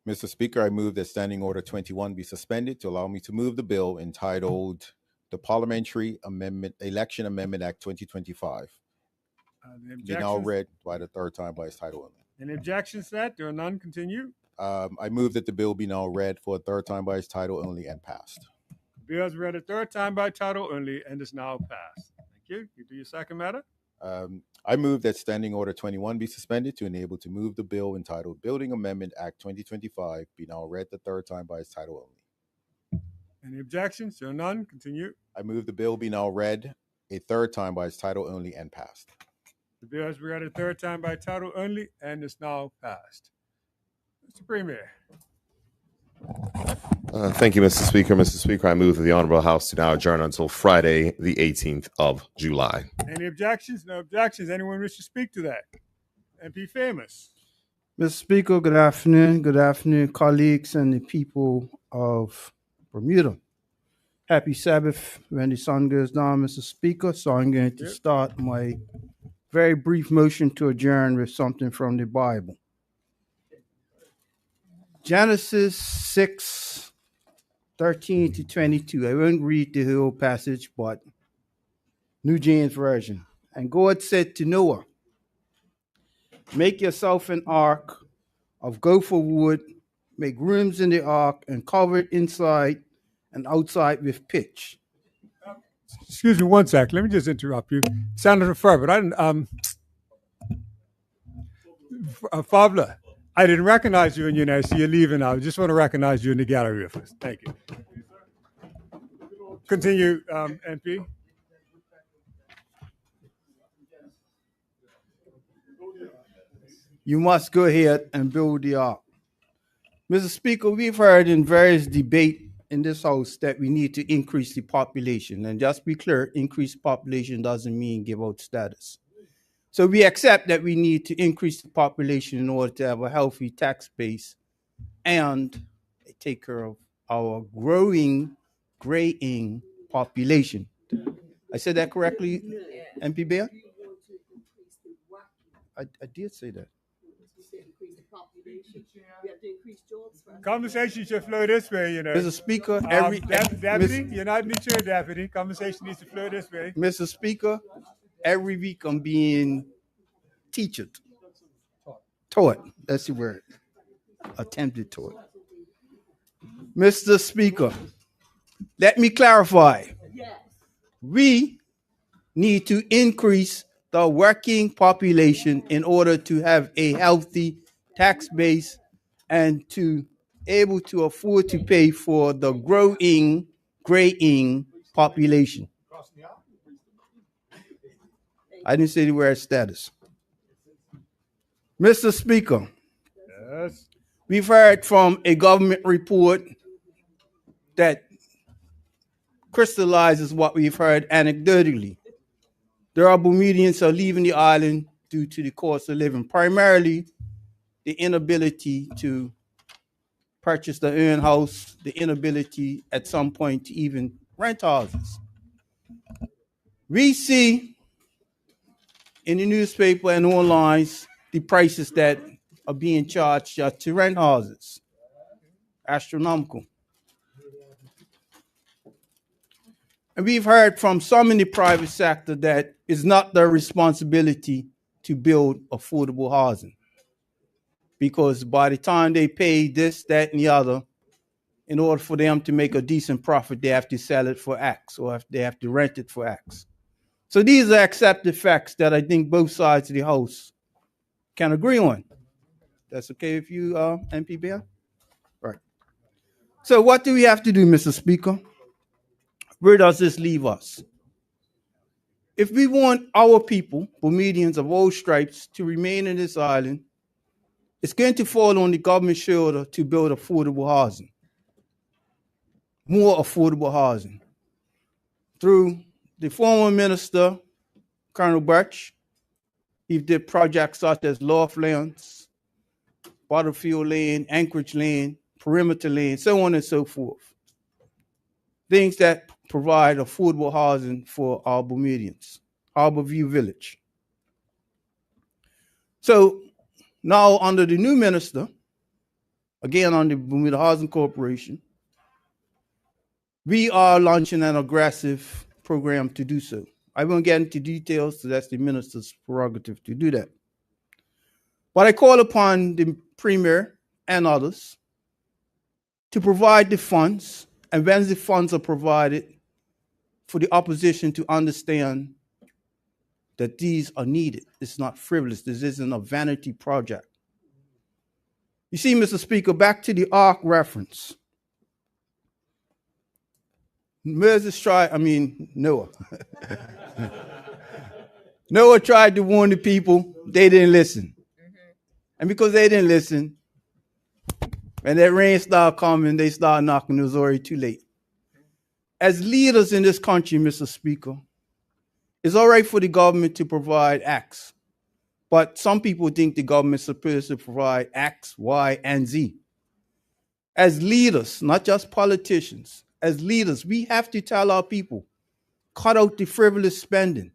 Mr. Speaker, I move that Standing Order 21 be suspended to allow me to move the bill entitled the Parliamentary Election Amendment Act 2025. Be now read by the third time by its title only. Any objections to that? There are none. Continue. I move that the bill be now read for a third time by its title only and passed. The bill is read a third time by title only and is now passed. Thank you. You do your second matter. I move that Standing Order 21 be suspended to enable to move the bill entitled Building Amendment Act 2025 be now read the third time by its title only. Any objections? There are none. Continue. I move the bill be now read a third time by its title only and passed. The bill is read a third time by title only and is now passed. Mr. Premier. Thank you, Mr. Speaker. Mr. Speaker, I move that the Honorable House to now adjourn until Friday, the 18th of July. Any objections? No objections. Anyone wish to speak to that? MP Famous. Mr. Speaker, good afternoon. Good afternoon, colleagues and the people of Bermuda. Happy Sabbath when the sun goes down, Mr. Speaker. So I'm going to start my very brief motion to adjourn with something from the Bible. Genesis 6:13 to 22. I won't read the whole passage, but New James Version. And God said to Noah, make yourself an ark of gopher wood, make rooms in the ark, and cover it inside and outside with pitch. Excuse me one sec. Let me just interrupt you. Senator Ferber, I didn't, Fabler, I didn't recognize you in your name, so you're leaving now. I just want to recognize you in the gallery with us. Thank you. Continue, MP. You must go ahead and build the ark. Mr. Speaker, we've heard in various debates in this House that we need to increase the population. And just be clear, increased population doesn't mean give out status. So we accept that we need to increase the population in order to have a healthy tax base and take care of our graying population. I said that correctly, MP Bear? I did say that. Conversation should flow this way, you know. Mr. Speaker, Deputy, you're not in the chair, Deputy. Conversation needs to flow this way. Mr. Speaker, every week I'm being taught. That's the word. Attempted taught. Mr. Speaker, let me clarify. We need to increase the working population in order to have a healthy tax base and to able to afford to pay for the graying population. I didn't say the word status. Mr. Speaker, yes. We've heard from a government report that crystallizes what we've heard anecdotally. There are Bermudians who are leaving the island due to the cost of living, primarily the inability to purchase their own house, the inability at some point to even rent houses. We see in the newspaper and online the prices that are being charged just to rent houses. Astronomical. And we've heard from some in the private sector that it's not their responsibility to build affordable housing, because by the time they pay this, that, and the other, in order for them to make a decent profit, they have to sell it for X, or they have to rent it for X. So these are accepted facts that I think both sides of the House can agree on. That's okay with you, MP Bear? Right. So what do we have to do, Mr. Speaker? Where does this leave us? If we want our people, Bermudians of all stripes, to remain in this island, it's going to fall on the government's shoulder to build affordable housing, more affordable housing. Through the former minister, Colonel Birch, he did projects such as Loft Lands, Butterfield Lane, Anchorage Lane, Perimeter Lane, so on and so forth. Things that provide affordable housing for our Bermudians. Harborview Village. So now under the new minister, again on the Bermuda Housing Corporation, we are launching an aggressive program to do so. I won't get into details, so that's the minister's prerogative to do that. But I call upon the Premier and others to provide the funds, and when the funds are provided, for the opposition to understand that these are needed. It's not frivolous. This isn't a vanity project. You see, Mr. Speaker, back to the Ark reference. Noah. Noah tried to warn the people. They didn't listen. And because they didn't listen, when that rain started coming, they started knocking. It was already too late. As leaders in this country, Mr. Speaker, it's all right for the government to provide X, but some people think the government's supposed to provide X, Y, and Z. As leaders, not just politicians, as leaders, we have to tell our people, cut out the frivolous spending.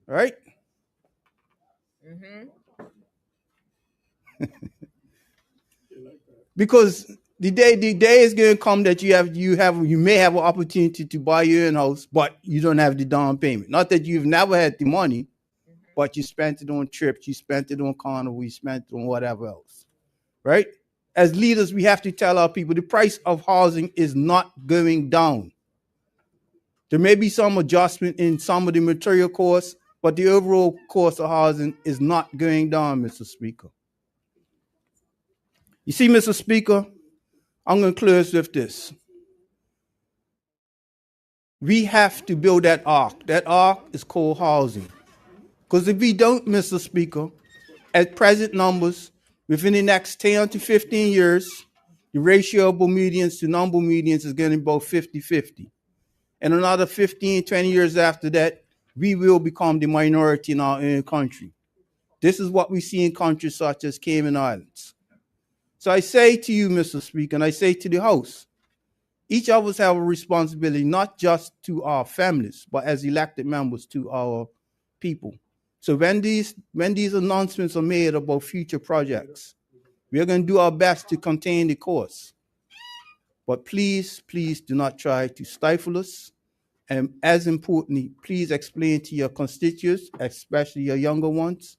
Right? Because the day is going to come that you may have an opportunity to buy your own house, but you don't have the down payment. Not that you've never had the money, but you spent it on trips, you spent it on carnival, you spent it on whatever else. Right? As leaders, we have to tell our people the price of housing is not going down. There may be some adjustment in some of the material costs, but the overall cost of housing is not going down, Mr. Speaker. You see, Mr. Speaker, I'm going to close with this. We have to build that ark. That ark is called housing. Because if we don't, Mr. Speaker, at present numbers, within the next 10 to 15 years, the ratio of Bermudians to non-Bermudians is getting about 50-50. And another 15, 20 years after that, we will become the minority in our own country. This is what we see in countries such as Cayman Islands. So I say to you, Mr. Speaker, and I say to the House, each of us have a responsibility, not just to our families, but as elected members to our people. So when these announcements are made about future projects, we are going to do our best to contain the cost. But please, please do not try to stifle us. And as importantly, please explain to your constituents, especially your younger ones,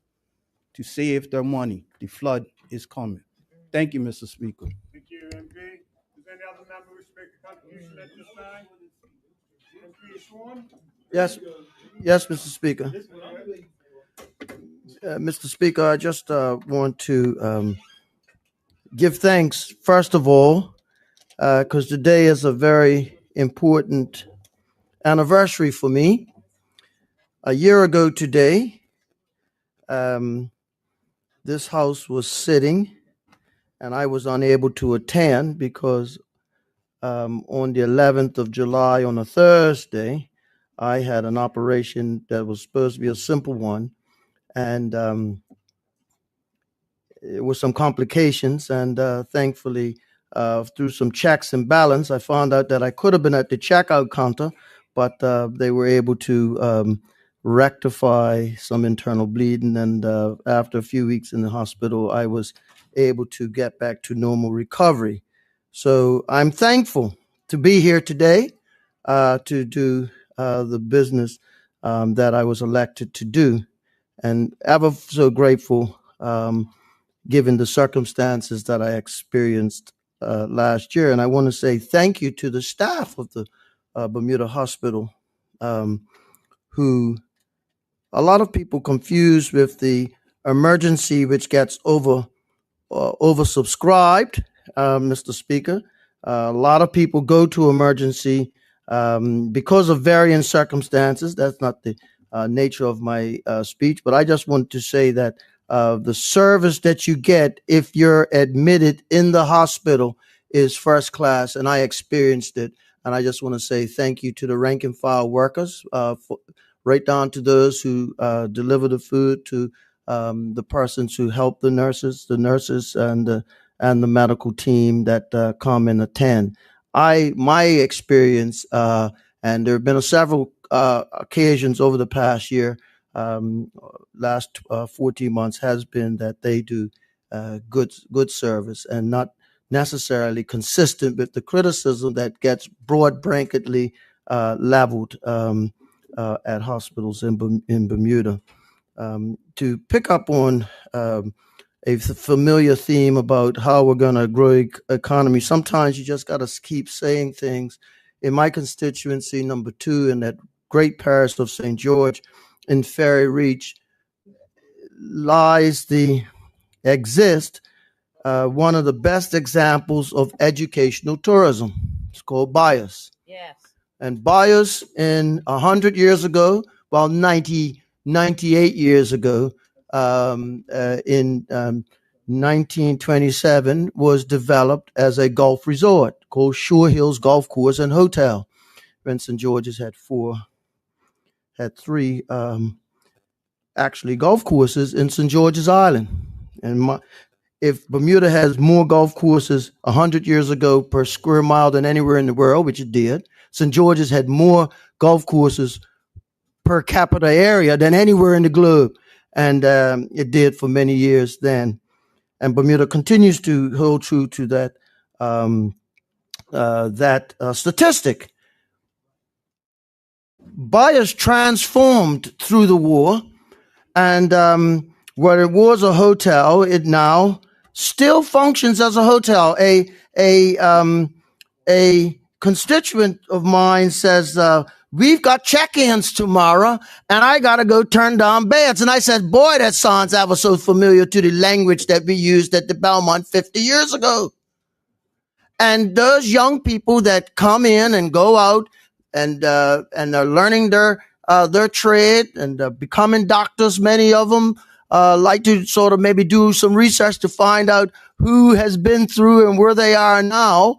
to save their money. The flood is coming. Thank you, Mr. Speaker. Thank you, MP. Does any other member wish to make a contribution at this time? MP is sworn? Yes, Mr. Speaker. Mr. Speaker, I just want to give thanks, first of all, because today is a very important anniversary for me. A year ago today, this house was sitting and I was unable to attend because on the 11th of July, on a Thursday, I had an operation that was supposed to be a simple one. And it was some complications. And thankfully, through some checks and balance, I found out that I could have been at the checkout counter, but they were able to rectify some internal bleeding. And after a few weeks in the hospital, I was able to get back to normal recovery. So I'm thankful to be here today to do the business that I was elected to do, and ever so grateful given the circumstances that I experienced last year. And I want to say thank you to the staff of the Bermuda Hospital, who a lot of people confuse with the emergency, which gets oversubscribed, Mr. Speaker. A lot of people go to emergency because of varying circumstances. That's not the nature of my speech, but I just want to say that the service that you get if you're admitted in the hospital is first class, and I experienced it. And I just want to say thank you to the rank and file workers, right down to those who deliver the food, to the persons who help the nurses and the medical team that come and attend. My experience, and there have been several occasions over the past year, last 14 months, has been that they do good service, and not necessarily consistent with the criticism that gets broad branketly leveled at hospitals in Bermuda. To pick up on a familiar theme about how we're going to grow economy, sometimes you just got to keep saying things. In my constituency, number 2, in that great parish of St. George in Ferry Reach, exists one of the best examples of educational tourism. It's called Bios. Yes. And Bios, in 100 years ago, well, 98 years ago, in 1927, was developed as a golf resort called Shore Hills Golf Course and Hotel. St. George's had 3 actually golf courses in St. George's Island. And if Bermuda has more golf courses 100 years ago per square mile than anywhere in the world, which it did, St. George's had more golf courses per capita area than anywhere in the globe. And it did for many years then. And Bermuda continues to hold true to that statistic. Bios transformed through the war, and where it was a hotel, it now still functions as a hotel. A constituent of mine says, we've got check-ins tomorrow, and I got to go turn down beds. And I said, boy, that sounds ever so familiar to the language that we used at the Belmont 50 years ago. And those young people that come in and go out and are learning their trade and becoming doctors, many of them like to sort of maybe do some research to find out who has been through and where they are now,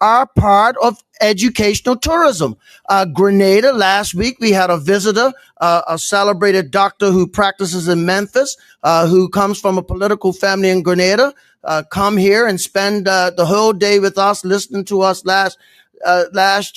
are part of educational tourism. Grenada, last week, we had a visitor, a celebrated doctor who practices in Memphis, who comes from a political family in Grenada, come here and spend the whole day with us, listening to us last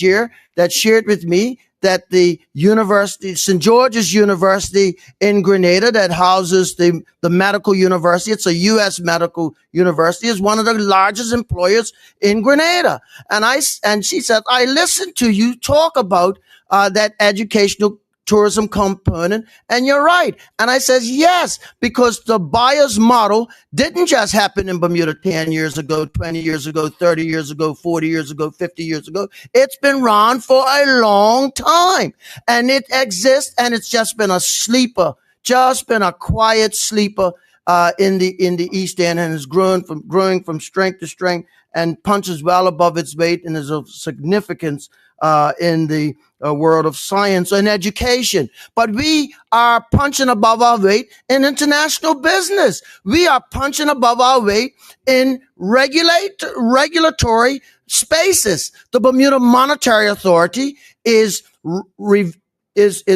year, that shared with me that the university, St. George's University in Grenada, that houses the medical university, it's a U.S. medical university, is one of the largest employers in Grenada. And she said, I listened to you talk about that educational tourism component, and you're right. And I says, yes, because the Bios model didn't just happen in Bermuda 10 years ago, 20 years ago, 30 years ago, 40 years ago, 50 years ago. It's been around for a long time, and it exists, and it's just been a sleeper, just been a quiet sleeper in the East End, and is growing from strength to strength and punches well above its weight, and is of significance in the world of science and education. But we are punching above our weight in international business. We are punching above our weight in regulatory spaces. The Bermuda Monetary Authority is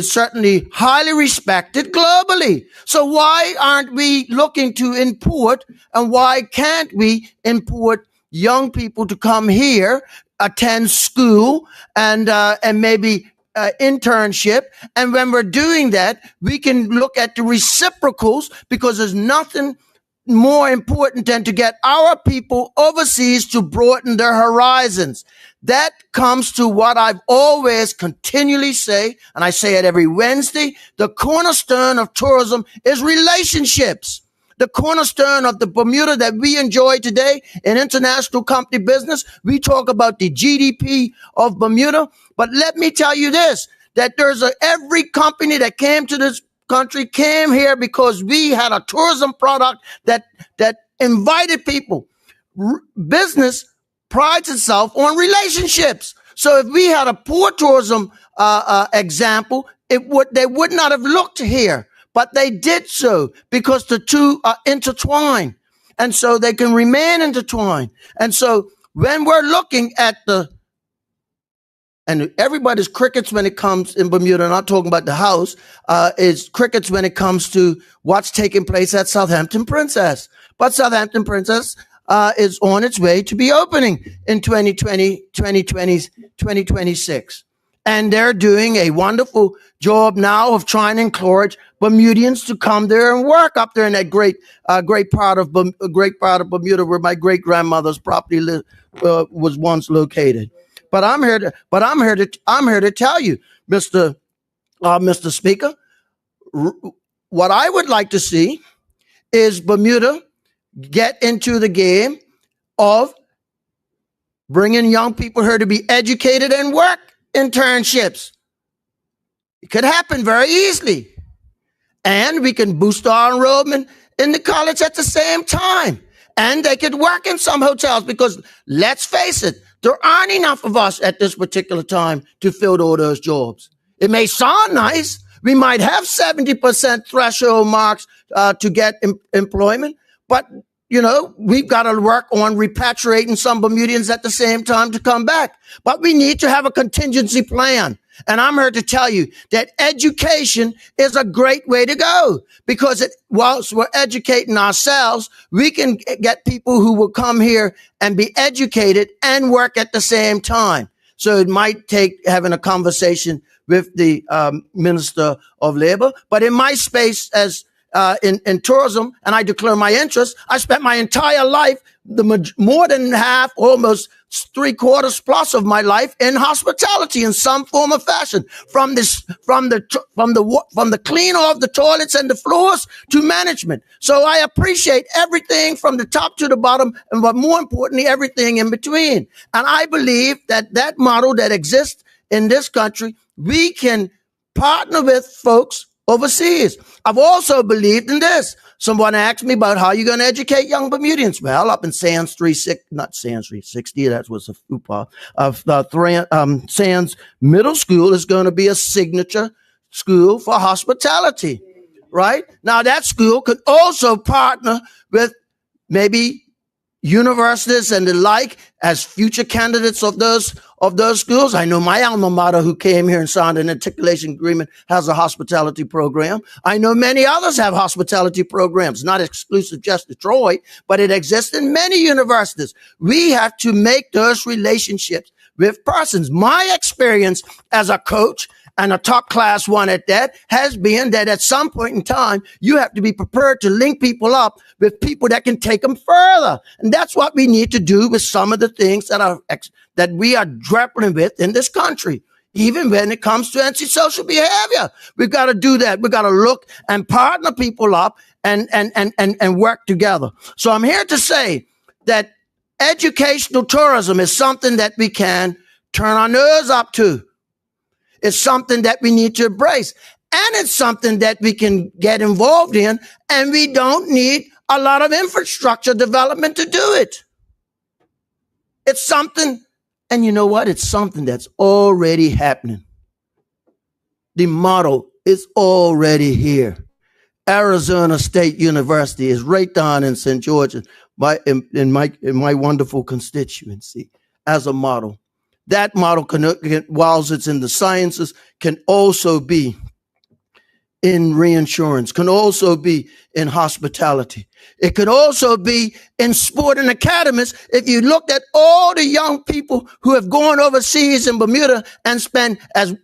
certainly highly respected globally. So why aren't we looking to import, and why can't we import young people to come here, attend school, and maybe internship? And when we're doing that, we can look at the reciprocals, because there's nothing more important than to get our people overseas to broaden their horizons. That comes to what I've always continually say, and I say it every Wednesday: the cornerstone of tourism is relationships. The cornerstone of the Bermuda that we enjoy today in international company business. We talk about the GDP of Bermuda, but let me tell you this, that every company that came to this country came here because we had a tourism product that invited people. Business prides itself on relationships. So if we had a poor tourism example, they would not have looked here. But they did so because the two are intertwined, and so they can remain intertwined. And so when we're looking at and everybody's crickets when it comes in Bermuda, I'm not talking about the house, is crickets when it comes to what's taking place at Southampton Princess. But Southampton Princess is on its way to be opening in 2026. And they're doing a wonderful job now of trying to encourage Bermudians to come there and work up there in that great part of Bermuda where my great grandmother's property was once located. But I'm here to tell you, Mr. Speaker, what I would like to see is Bermuda get into the game of bringing young people here to be educated and work internships. It could happen very easily. And we can boost our enrollment in the college at the same time. And they could work in some hotels because let's face it, there aren't enough of us at this particular time to fill all those jobs. It may sound nice. We might have 70% threshold marks to get employment, but we've got to work on repatriating some Bermudians at the same time to come back. But we need to have a contingency plan. And I'm here to tell you that education is a great way to go because whilst we're educating ourselves, we can get people who will come here and be educated and work at the same time. So it might take having a conversation with the Minister of Labor. But in my space as in tourism, and I declare my interest, I spent my entire life, more than half, almost 3/4 plus of my life in hospitality in some form or fashion, from the cleaner of the toilets and the floors to management. So I appreciate everything from the top to the bottom, and but more importantly, everything in between. And I believe that model that exists in this country, we can partner with folks overseas. I've also believed in this. Someone asked me about how you're going to educate young Bermudians. Well, up in Sands 360, that was a FUPA, Sands Middle School is going to be a signature school for hospitality, right? Now, that school could also partner with maybe universities and the like as future candidates of those schools. I know my alma mater, who came here and signed an articulation agreement, has a hospitality program. I know many others have hospitality programs, not exclusive just to Troy, but it exists in many universities. We have to make those relationships with persons. My experience as a coach, and a top class one at that, has been that at some point in time, you have to be prepared to link people up with people that can take them further. And that's what we need to do with some of the things that we are grappling with in this country. Even when it comes to antisocial behavior, we've got to do that. We've got to look and partner people up and work together. So I'm here to say that educational tourism is something that we can turn our nose up to. It's something that we need to embrace. And it's something that we can get involved in. And we don't need a lot of infrastructure development to do it. It's something, and you know what? It's something that's already happening. The model is already here. Arizona State University is right down in St. George, in my wonderful constituency, as a model. That model, whilst it's in the sciences, can also be in reinsurance, can also be in hospitality. It could also be in sport and academies. If you looked at all the young people who have gone overseas in Bermuda and spent, as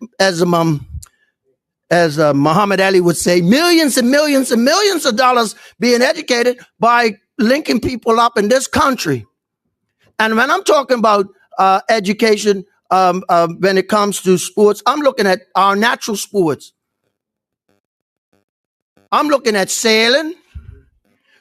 Muhammad Ali would say, millions and millions and millions of dollars being educated by linking people up in this country. And when I'm talking about education, when it comes to sports, I'm looking at our natural sports. I'm looking at sailing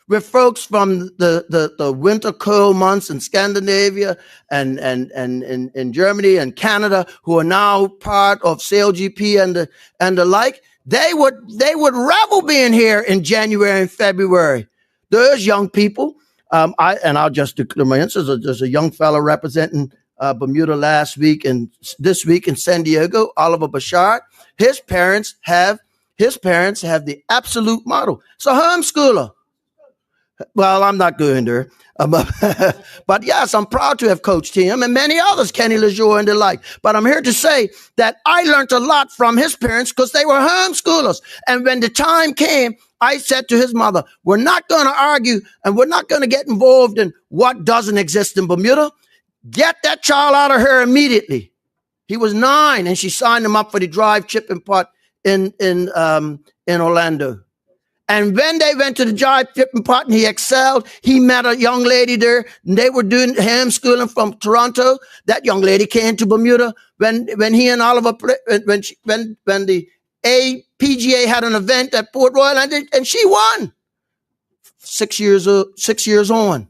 with folks from the winter cold months in Scandinavia and in Germany and Canada, who are now part of SailGP and the like. They would revel being here in January and February. Those young people, I'll just declare my answers. There's a young fellow representing Bermuda last week and this week in San Diego, Oliver Bashard. His parents have the absolute model. It's a homeschooler. Well, I'm not going there. But yes, I'm proud to have coached him and many others, Kenny LeJour and the like. But I'm here to say that I learned a lot from his parents because they were homeschoolers. And when the time came, I said to his mother, we're not going to argue and we're not going to get involved in what doesn't exist in Bermuda. Get that child out of here immediately. He was 9, and she signed him up for the drive chipping putt in Orlando. And when they went to the drive chipping putt and he excelled, he met a young lady there, and they were doing homeschooling from Toronto. That young lady came to Bermuda when he and Oliver when the PGA had an event at Port Royal, and she won. 6 years on.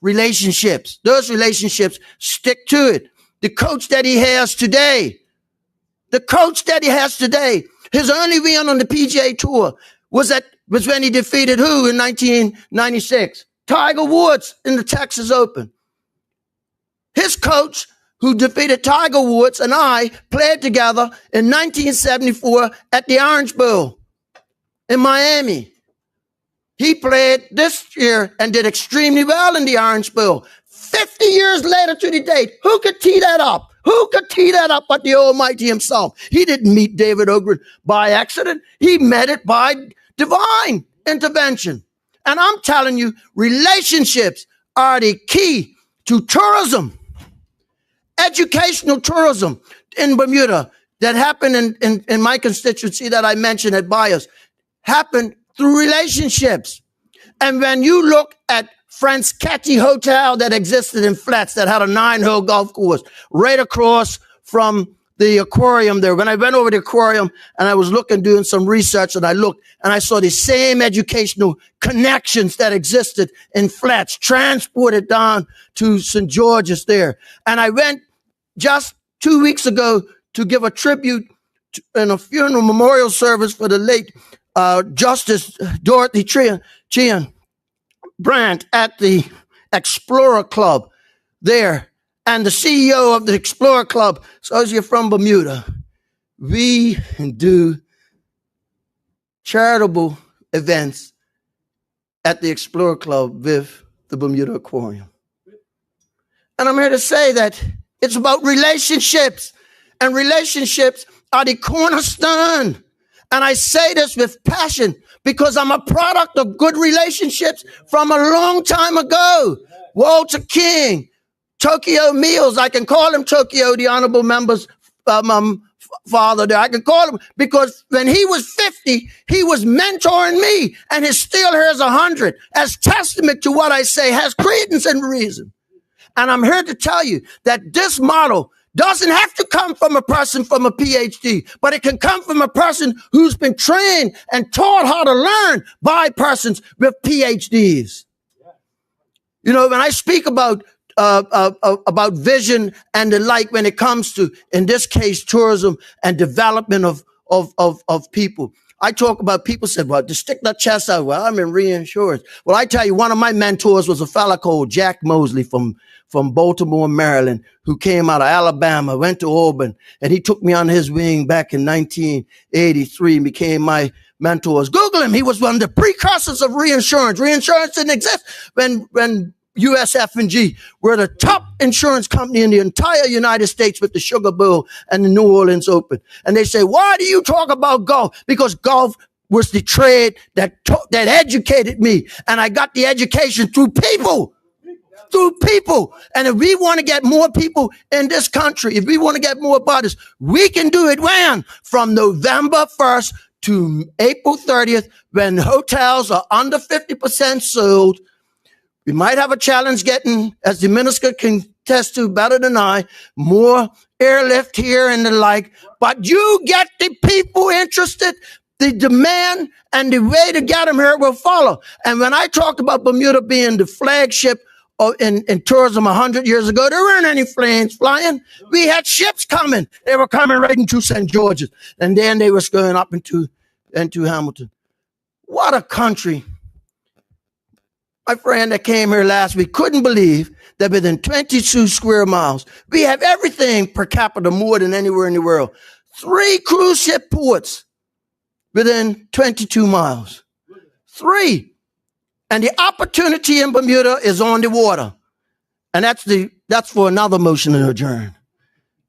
Relationships. Those relationships, stick to it. The coach that he has today, his only win on the PGA Tour was when he defeated who in 1996? Tiger Woods in the Texas Open. His coach, who defeated Tiger Woods, and I played together in 1974 at the Orange Bowl in Miami. He played this year and did extremely well in the Orange Bowl. 50 years later to the date, who could tee that up? Who could tee that up but the Almighty himself? He didn't meet David Ogren by accident. He met it by divine intervention. And I'm telling you, relationships are the key to tourism, educational tourism in Bermuda that happened in my constituency that I mentioned at Bios, happened through relationships. And when you look at Franschetti Hotel that existed in Flats that had a 9-hole golf course right across from the aquarium there. When I went over the aquarium and I was doing some research, and I looked and I saw the same educational connections that existed in Flats transported down to St. George's there. And I went just 2 weeks ago to give a tribute in a funeral memorial service for the late Justice Dorothy Chian Brandt at the Explorer Club there. And the CEO of the Explorer Club says, you're from Bermuda. We do charitable events at the Explorer Club with the Bermuda Aquarium. And I'm here to say that it's about relationships, and relationships are the cornerstone. And I say this with passion because I'm a product of good relationships from a long time ago. Walter King, Tokyo Mills, I can call him Tokyo, the honorable member's father there. I can call him because when he was 50, he was mentoring me, and his still here's 100 as testament to what I say has credence and reason. And I'm here to tell you that this model doesn't have to come from a person from a PhD, but it can come from a person who's been trained and taught how to learn by persons with PhDs. You know, when I speak about vision and the like, when it comes to, in this case, tourism and development of people, I talk about people said, well, to stick their chest out. Well, I'm in reinsurance. Well, I tell you, one of my mentors was a fella called Jack Mosley from Baltimore, Maryland, who came out of Alabama, went to Auburn, and he took me on his wing back in 1983 and became my mentors. Google him. He was one of the precursors of reinsurance. Reinsurance didn't exist when USF&G were the top insurance company in the entire United States with the Sugar Bowl and the New Orleans Open. And they say, why do you talk about golf? Because golf was the trade that educated me. And I got the education through people. And if we want to get more people in this country, if we want to get more bodies, we can do it when? From November 1st to April 30th, when hotels are under 50% sold. We might have a challenge getting, as the minister can attest to better than I, more airlift here and the like. But you get the people interested, the demand and the way to get them here will follow. And when I talked about Bermuda being the flagship in tourism 100 years ago, there weren't any planes flying. We had ships coming. They were coming right into St. George's. And then they were going up into Hamilton. What a country. My friend that came here last week couldn't believe that within 22 square miles, we have everything per capita more than anywhere in the world. 3 cruise ship ports within 22 miles. 3. And the opportunity in Bermuda is on the water. And that's for another motion to adjourn.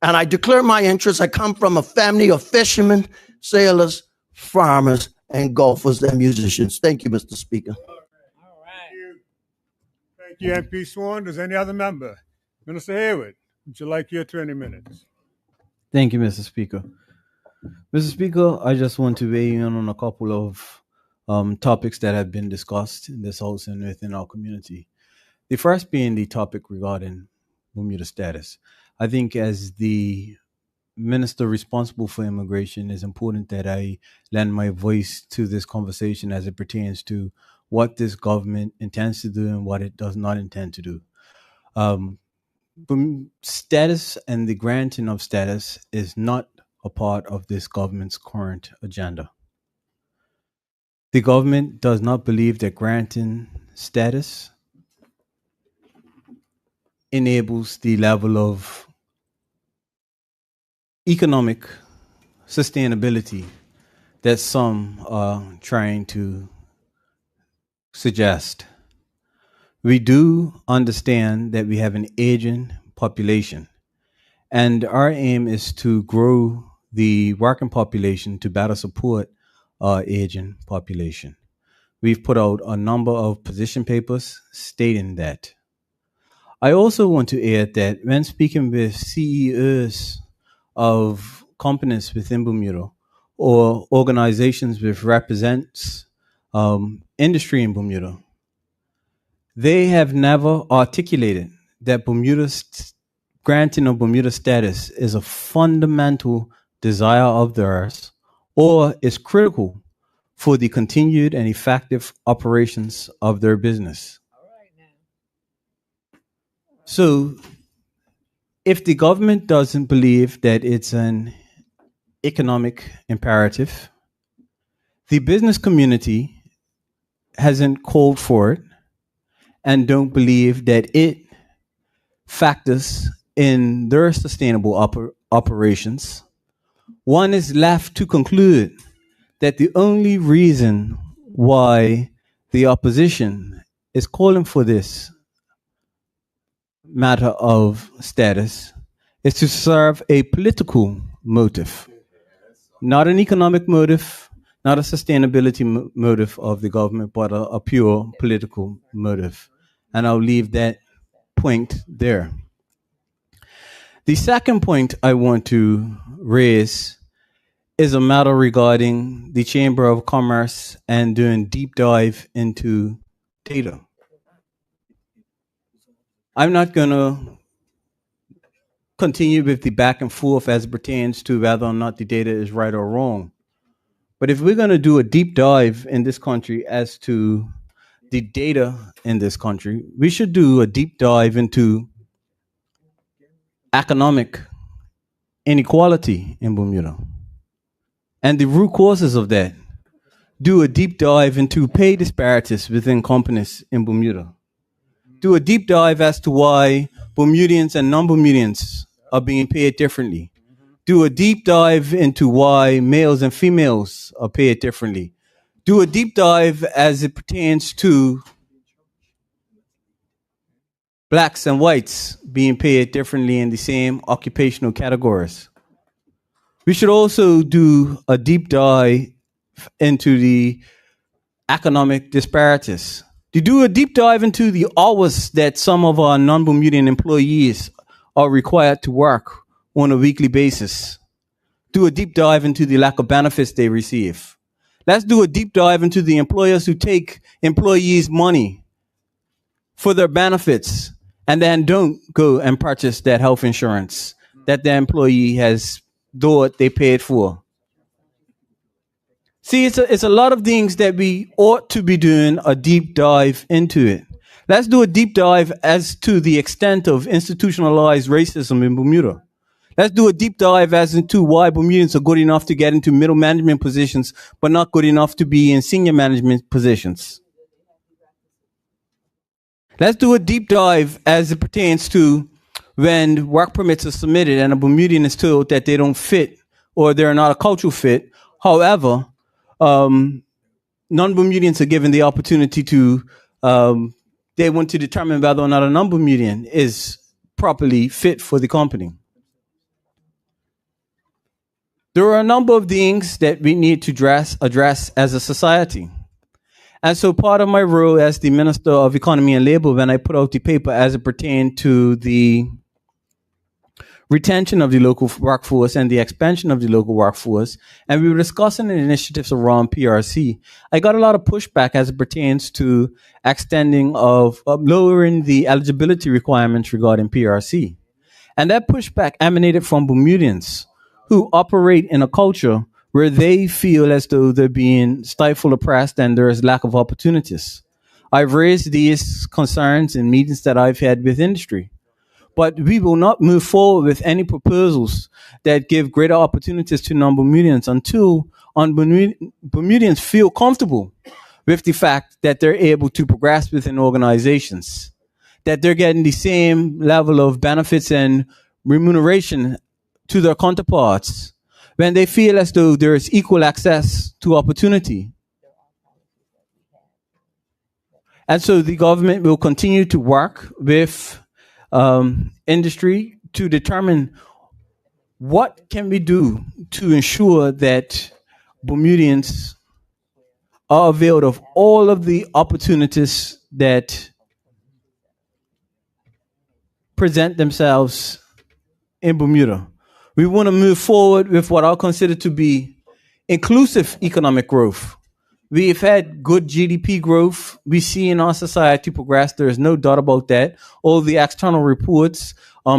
And I declare my interest. I come from a family of fishermen, sailors, farmers, and golfers and musicians. Thank you, Mr. Speaker. Thank you, MP Swan. Does any other member? Minister Hayward, would you like your 20 minutes? Thank you, Mr. Speaker. Mr. Speaker, I just want to weigh in on a couple of topics that have been discussed in this House and within our community. The first being the topic regarding Bermuda status. I think as the minister responsible for immigration, it's important that I lend my voice to this conversation as it pertains to what this government intends to do and what it does not intend to do. Status and the granting of status is not a part of this government's current agenda. The government does not believe that granting status enables the level of economic sustainability that some are trying to suggest. We do understand that we have an aging population, and our aim is to grow the working population to better support our aging population. We've put out a number of position papers stating that. I also want to add that when speaking with CEOs of companies within Bermuda or organizations which represents industry in Bermuda, they have never articulated that granting of Bermuda status is a fundamental desire of theirs or is critical for the continued and effective operations of their business. So if the government doesn't believe that it's an economic imperative, the business community hasn't called for it and don't believe that it factors in their sustainable operations, one is left to conclude that the only reason why the opposition is calling for this matter of status is to serve a political motive, not an economic motive, not a sustainability motive of the government, but a pure political motive. And I'll leave that point there. The second point I want to raise is a matter regarding the Chamber of Commerce and doing deep dive into data. I'm not going to continue with the back and forth as it pertains to whether or not the data is right or wrong. But if we're going to do a deep dive in this country as to the data in this country, we should do a deep dive into economic inequality in Bermuda and the root causes of that. Do a deep dive into pay disparities within companies in Bermuda. Do a deep dive as to why Bermudians and non-Bermudians are being paid differently. Do a deep dive into why males and females are paid differently. Do a deep dive as it pertains to blacks and whites being paid differently in the same occupational categories. We should also do a deep dive into the economic disparities. To do a deep dive into the hours that some of our non-Bermudian employees are required to work on a weekly basis. Do a deep dive into the lack of benefits they receive. Let's do a deep dive into the employers who take employees' money for their benefits and then don't go and purchase that health insurance that the employee has thought they paid for. See, it's a lot of things that we ought to be doing a deep dive into it. Let's do a deep dive as to the extent of institutionalized racism in Bermuda. Let's do a deep dive as into why Bermudians are good enough to get into middle management positions, but not good enough to be in senior management positions. Let's do a deep dive as it pertains to when work permits are submitted and a Bermudian is told that they don't fit or they're not a cultural fit. However, non-Bermudians are given the opportunity to, they want to determine whether or not a non-Bermudian is properly fit for the company. There are a number of things that we need to address as a society. And so part of my role as the Minister of Economy and Labor, when I put out the paper as it pertained to the retention of the local workforce and the expansion of the local workforce, and we were discussing the initiatives around PRC. I got a lot of pushback as it pertains to extending of lowering the eligibility requirements regarding PRC. And that pushback emanated from Bermudians who operate in a culture where they feel as though they're being stifled, oppressed, and there is lack of opportunities. I've raised these concerns in meetings that I've had with industry. But we will not move forward with any proposals that give greater opportunities to non-Bermudians until Bermudians feel comfortable with the fact that they're able to progress within organizations, that they're getting the same level of benefits and remuneration to their counterparts, when they feel as though there is equal access to opportunity. And so the government will continue to work with industry to determine what can we do to ensure that Bermudians are availed of all of the opportunities that present themselves in Bermuda. We want to move forward with what I consider to be inclusive economic growth. We've had good GDP growth. We see in our society progress. There is no doubt about that. All the external reports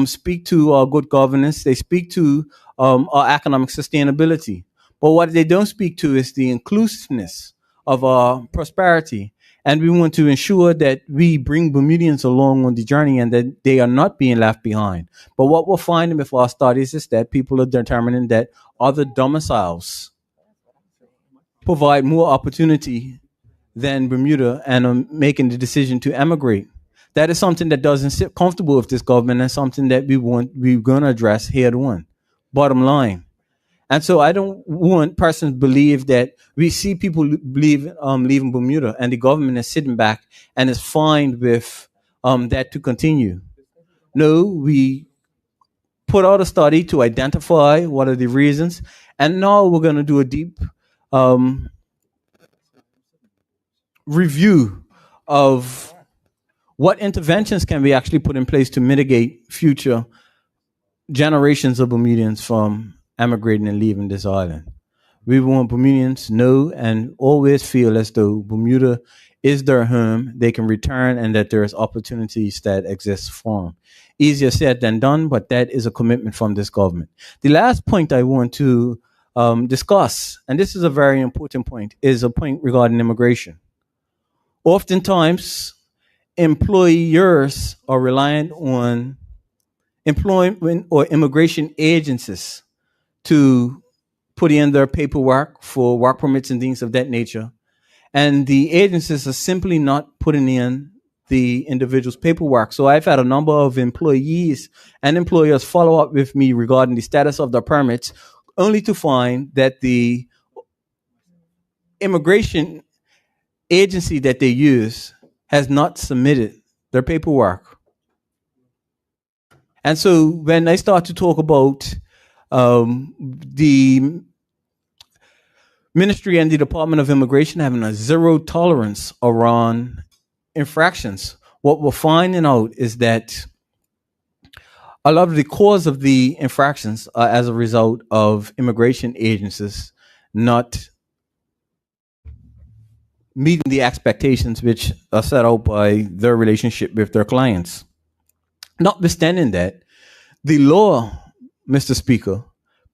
speak to good governance. They speak to our economic sustainability. But what they don't speak to is the inclusiveness of our prosperity. And we want to ensure that we bring Bermudians along on the journey and that they are not being left behind. But what we're finding with our studies is that people are determining that other domiciles provide more opportunity than Bermuda and are making the decision to emigrate. That is something that doesn't sit comfortable with this government and something that we're going to address head on, bottom line. And so I don't want persons to believe that we see people leaving Bermuda and the government is sitting back and is fine with that to continue. No, we put out a study to identify what are the reasons, and now we're going to do a deep review of what interventions can we actually put in place to mitigate future generations of Bermudians from emigrating and leaving this island. We want Bermudians to know and always feel as though Bermuda is their home, they can return, and that there is opportunities that exist for them. Easier said than done, but that is a commitment from this government. The last point I want to discuss, and this is a very important point, is a point regarding immigration. Oftentimes, employers are reliant on employment or immigration agencies to put in their paperwork for work permits and things of that nature. And the agencies are simply not putting in the individual's paperwork. So I've had a number of employees and employers follow up with me regarding the status of their permits, only to find that the immigration agency that they use has not submitted their paperwork. And so when I start to talk about the ministry and the Department of Immigration having a zero tolerance around infractions, what we're finding out is that a lot of the cause of the infractions are as a result of immigration agencies not meeting the expectations which are set out by their relationship with their clients. Notwithstanding that, the law, Mr. Speaker,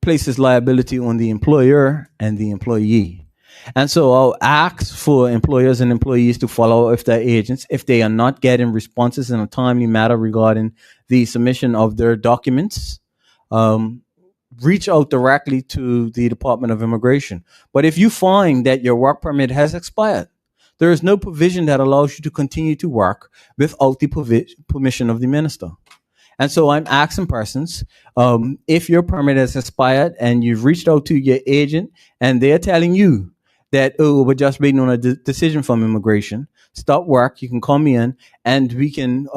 places liability on the employer and the employee. And so I'll ask for employers and employees to follow up with their agents if they are not getting responses in a timely manner regarding the submission of their documents. Reach out directly to the Department of Immigration. But if you find that your work permit has expired, there is no provision that allows you to continue to work without the permission of the minister. And so I'm asking persons, if your permit has expired and you've reached out to your agent and they're telling you that, oh, we're just waiting on a decision from immigration, stop work, you can come in and we can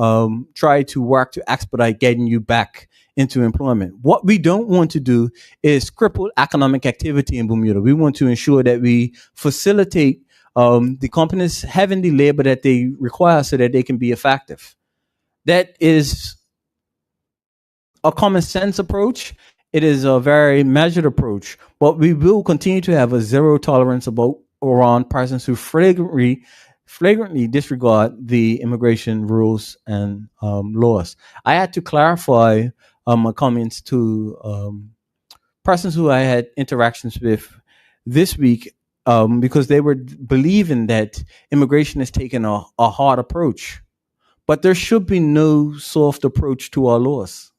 try to work to expedite getting you back into employment. What we don't want to do is cripple economic activity in Bermuda. We want to ensure that we facilitate the companies having the labor that they require so that they can be effective. That is a common sense approach. It is a very measured approach, but we will continue to have a zero tolerance around persons who flagrantly disregard the immigration rules and laws. I had to clarify my comments to persons who I had interactions with this week because they were believing that immigration is taking a hard approach. But there should be no soft approach to our laws.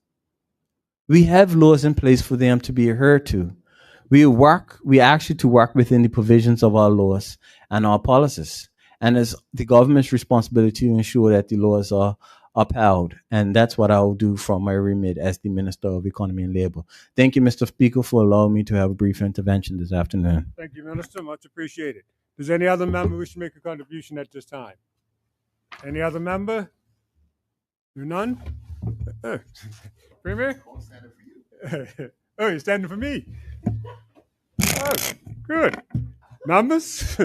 We have laws in place for them to be adhered to. We actually to work within the provisions of our laws and our policies. And it's the government's responsibility to ensure that the laws are upheld. And that's what I will do from my remit as the Minister of Economy and Labor. Thank you, Mr. Speaker, for allowing me to have a brief intervention this afternoon. Thank you, Minister. Much appreciated. Does any other member wish to make a contribution at this time? Any other member? None? Premier? Oh, you're standing for me. Oh, good. Members,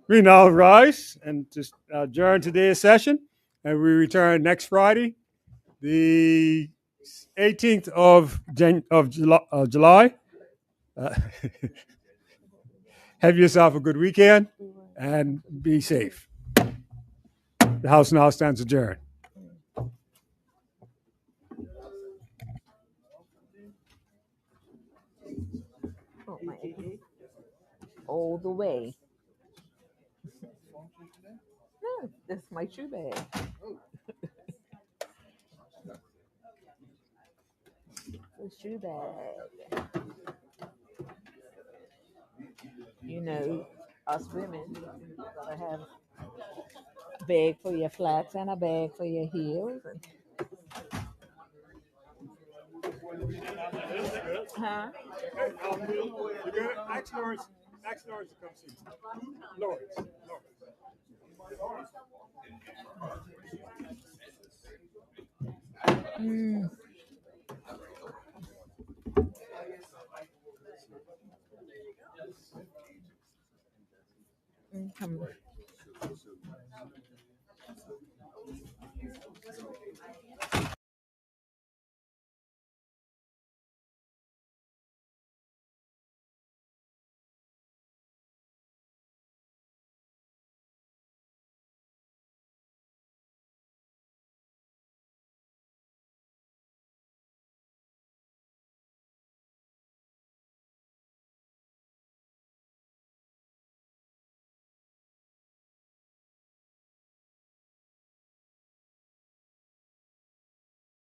we now rise and just adjourn today's session, and we return next Friday, the 18th of July. Have yourself a good weekend and be safe. The House now stands adjourned. Oh, my AD. All the way. No, that's my shoe bag. The shoe bag. You know, us women gotta have a bag for your flats and a bag for your heels. Huh? You're good? Ask Lawrence to come see you. Lawrence. Come on.